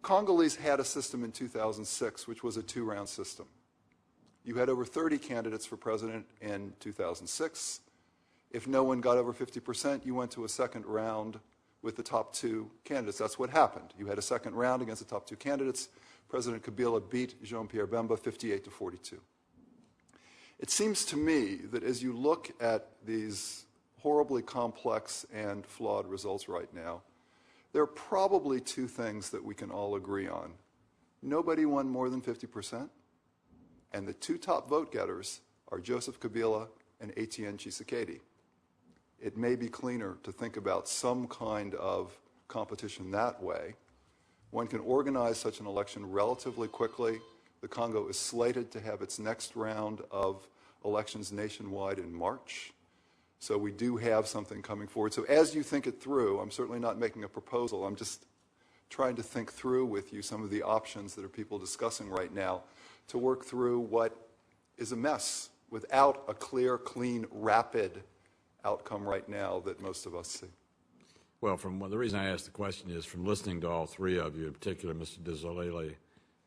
Congolese had a system in 2006, which was a 2-round system. You had over 30 candidates for president in 2006. If no one got over 50%, you went to a second round with the top 2 candidates. That's what happened. You had a second round against the top 2 candidates. President Kabila beat Jean-Pierre Bemba 58-42. It seems to me that as you look at these horribly complex and flawed results right now, there are probably two things that we can all agree on. Nobody won more than 50%, and the two top vote getters are Joseph Kabila and Etienne Tshisekedi. It may be cleaner to think about some kind of competition that way. One can organize such an election relatively quickly. The Congo is slated to have its next round of elections nationwide in March. So we do have something coming forward. So as you think it through, I'm certainly not making a proposal. I'm just trying to think through with you some of the options that are people discussing right now to work through what is a mess without a clear, clean, rapid outcome right now that most of us see. Well, the reason I asked the question is from listening to all three of you, in particular Mr. Dizolele,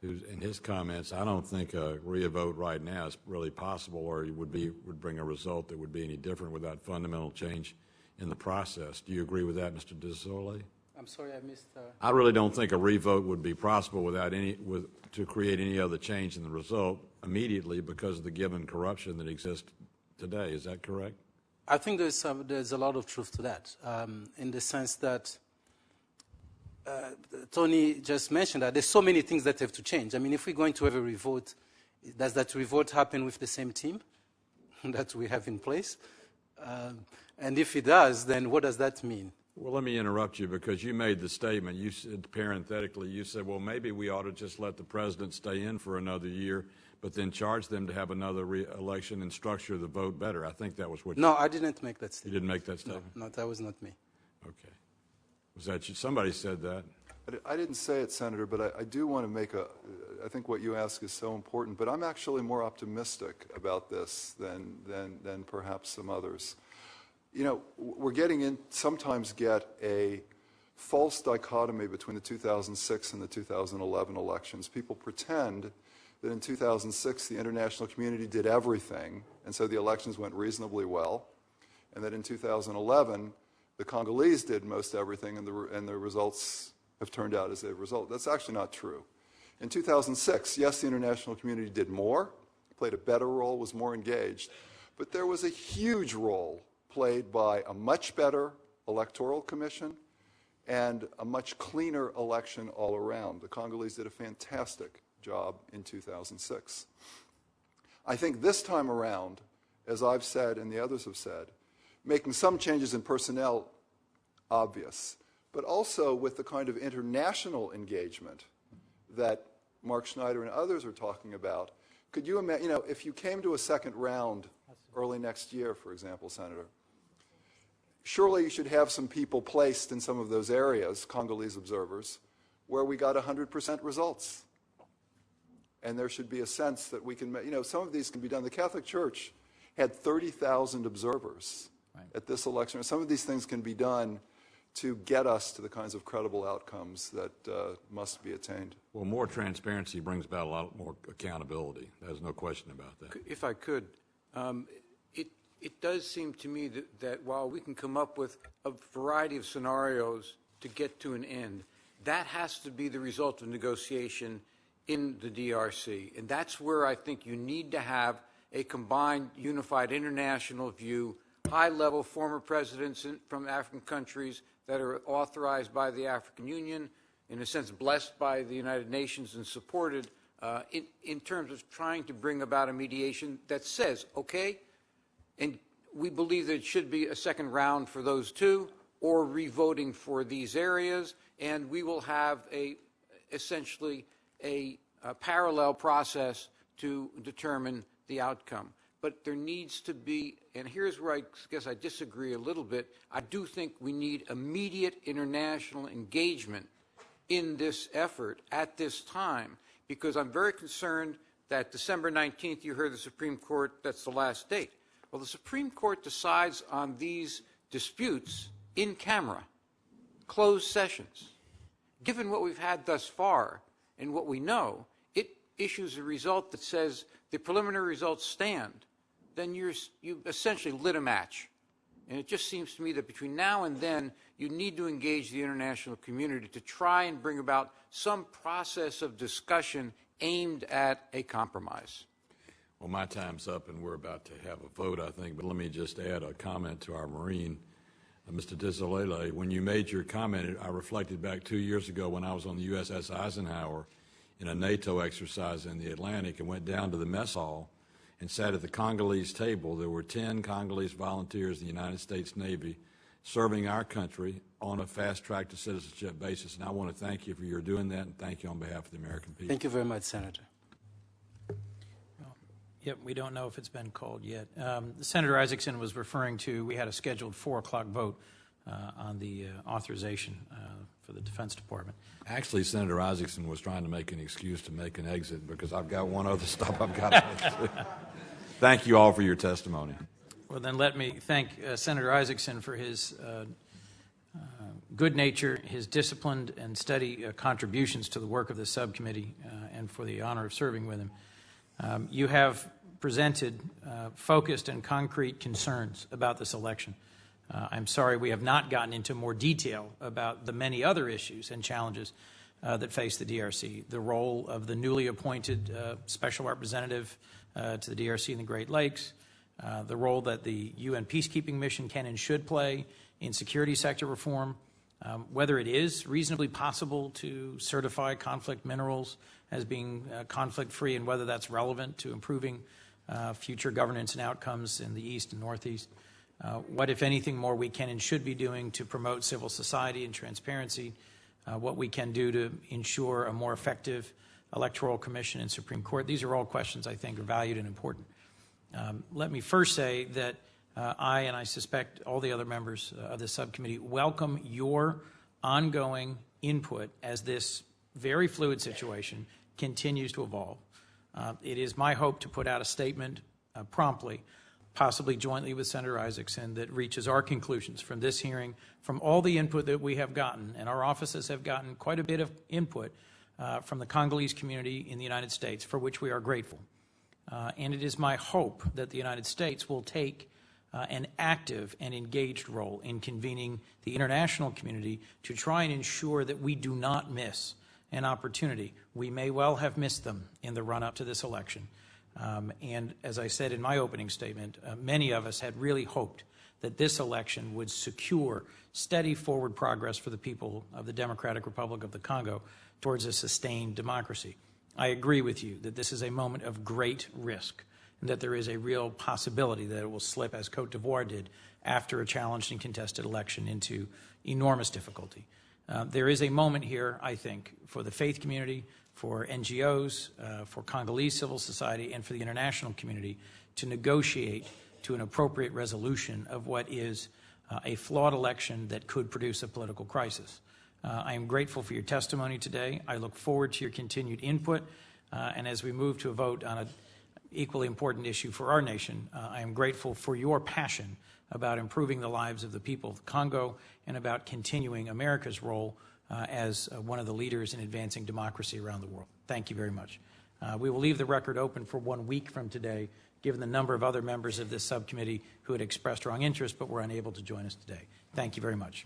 who's in his comments, I don't think a re-vote right now is really possible, or would bring a result that would be any different without fundamental change in the process. Do you agree with that, Mr. Dizolele? I'm sorry, I missed. I really don't think a re-vote would be possible without to create any other change in the result immediately because of the given corruption that exists today. Is that correct? I think there's a lot of truth to that, in the sense that Tony just mentioned that there's so many things that have to change. I mean, if we're going to have a revote, does that revote happen with the same team that we have in place? And if it does, then what does that mean? Well, let me interrupt you because you made the statement. You said, parenthetically, you said, well, maybe we ought to just let the president stay in for another year, but then charge them to have another re-election and structure the vote better. I think that was what No, I didn't make that statement. You didn't make that statement? No, that was not me. Okay. Was that you? Somebody said that. I didn't say it, Senator, but I do want to make I think what you ask is so important, but I'm actually more optimistic about this than perhaps some others. You know, we're sometimes get a false dichotomy between the 2006 and the 2011 elections. People pretend that in 2006 the international community did everything, and so the elections went reasonably well, and that in 2011 the Congolese did most everything, and the results have turned out as a result. That's actually not true. In 2006, yes, the international community did more, played a better role, was more engaged, but there was a huge role played by a much better electoral commission and a much cleaner election all around. The Congolese did a fantastic job in 2006. I think this time around, as I've said and the others have said, making some changes in personnel obvious, but also with the kind of international engagement that Mark Schneider and others are talking about. Could you imagine, if you came to a second round early next year, for example, Senator, surely you should have some people placed in some of those areas, Congolese observers, where we got 100% results. And there should be a sense that we can, some of these can be done. The Catholic Church had 30,000 observers at this election. Some of these things can be done to get us to the kinds of credible outcomes that must be attained. Well, more transparency brings about a lot more accountability. There's no question about that. If I could, it does seem to me that while we can come up with a variety of scenarios to get to an end, that has to be the result of negotiation in the DRC. And that's where I think you need to have a combined, unified international view, high-level former presidents from African countries that are authorized by the African Union, in a sense blessed by the United Nations and supported in terms of trying to bring about a mediation that says, okay, and we believe that it should be a second round for those two, or revoting for these areas, and we will have essentially a parallel process to determine the outcome. But there needs to be, and here's where I guess I disagree a little bit, I do think we need immediate international engagement in this effort at this time, because I'm very concerned that December 19th, you heard the Supreme Court, that's the last date. Well, the Supreme Court decides on these disputes in camera, closed sessions. Given what we've had thus far and what we know, it issues a result that says the preliminary results stand, then you essentially lit a match. And it just seems to me that between now and then, you need to engage the international community to try and bring about some process of discussion aimed at a compromise. Well, my time's up, and we're about to have a vote, I think, but let me just add a comment to our Marine, Mr. Dizolele. When you made your comment, I reflected back 2 years ago when I was on the USS Eisenhower in a NATO exercise in the Atlantic and went down to the mess hall and sat at the Congolese table. There were 10 Congolese volunteers in the United States Navy serving our country on a fast-track to citizenship basis, and I want to thank you for your doing that, and thank you on behalf of the American people. Thank you very much, Senator. Yep, we don't know if it's been called yet. Senator Isaacson was referring to, we had a scheduled 4 o'clock vote on the authorization for the Defense Department. Actually, Senator Isaacson was trying to make an excuse to make an exit because I've got one other stop I've got to make. Thank you all for your testimony. Well, then let me thank Senator Isaacson for his good nature, his disciplined and steady contributions to the work of the subcommittee, and for the honor of serving with him. You have presented focused and concrete concerns about this election. I'm sorry we have not gotten into more detail about the many other issues and challenges that face the DRC. The role of the newly appointed special representative to the DRC in the Great Lakes, the role that the UN peacekeeping mission can and should play in security sector reform, whether it is reasonably possible to certify conflict minerals as being conflict-free, and whether that's relevant to improving future governance and outcomes in the East and Northeast. What, if anything, more we can and should be doing to promote civil society and transparency, what we can do to ensure a more effective electoral commission and Supreme Court. These are all questions I think are valued and important. Let me first say that I, and I suspect all the other members of the subcommittee, welcome your ongoing input as this very fluid situation continues to evolve. It is my hope to put out a statement promptly, possibly jointly with Senator Isaacson, that reaches our conclusions from this hearing, from all the input that we have gotten, and our offices have gotten quite a bit of input from the Congolese community in the United States, for which we are grateful. And it is my hope that the United States will take an active and engaged role in convening the international community to try and ensure that we do not miss an opportunity. We may well have missed them in the run-up to this election. And as I said in my opening statement, many of us had really hoped that this election would secure steady forward progress for the people of the Democratic Republic of the Congo towards a sustained democracy. I agree with you that this is a moment of great risk, and that there is a real possibility that it will slip, as Cote d'Ivoire did, after a challenged and contested election, into enormous difficulty. There is a moment here, I think, for the faith community, for NGOs, for Congolese civil society, and for the international community to negotiate to an appropriate resolution of what is a flawed election that could produce a political crisis. I am grateful for your testimony today. I look forward to your continued input, and as we move to a vote on an equally important issue for our nation, I am grateful for your passion about improving the lives of the people of Congo and about continuing America's role as one of the leaders in advancing democracy around the world. Thank you very much. We will leave the record open for 1 week from today, given the number of other members of this subcommittee who had expressed strong interest but were unable to join us today. Thank you very much.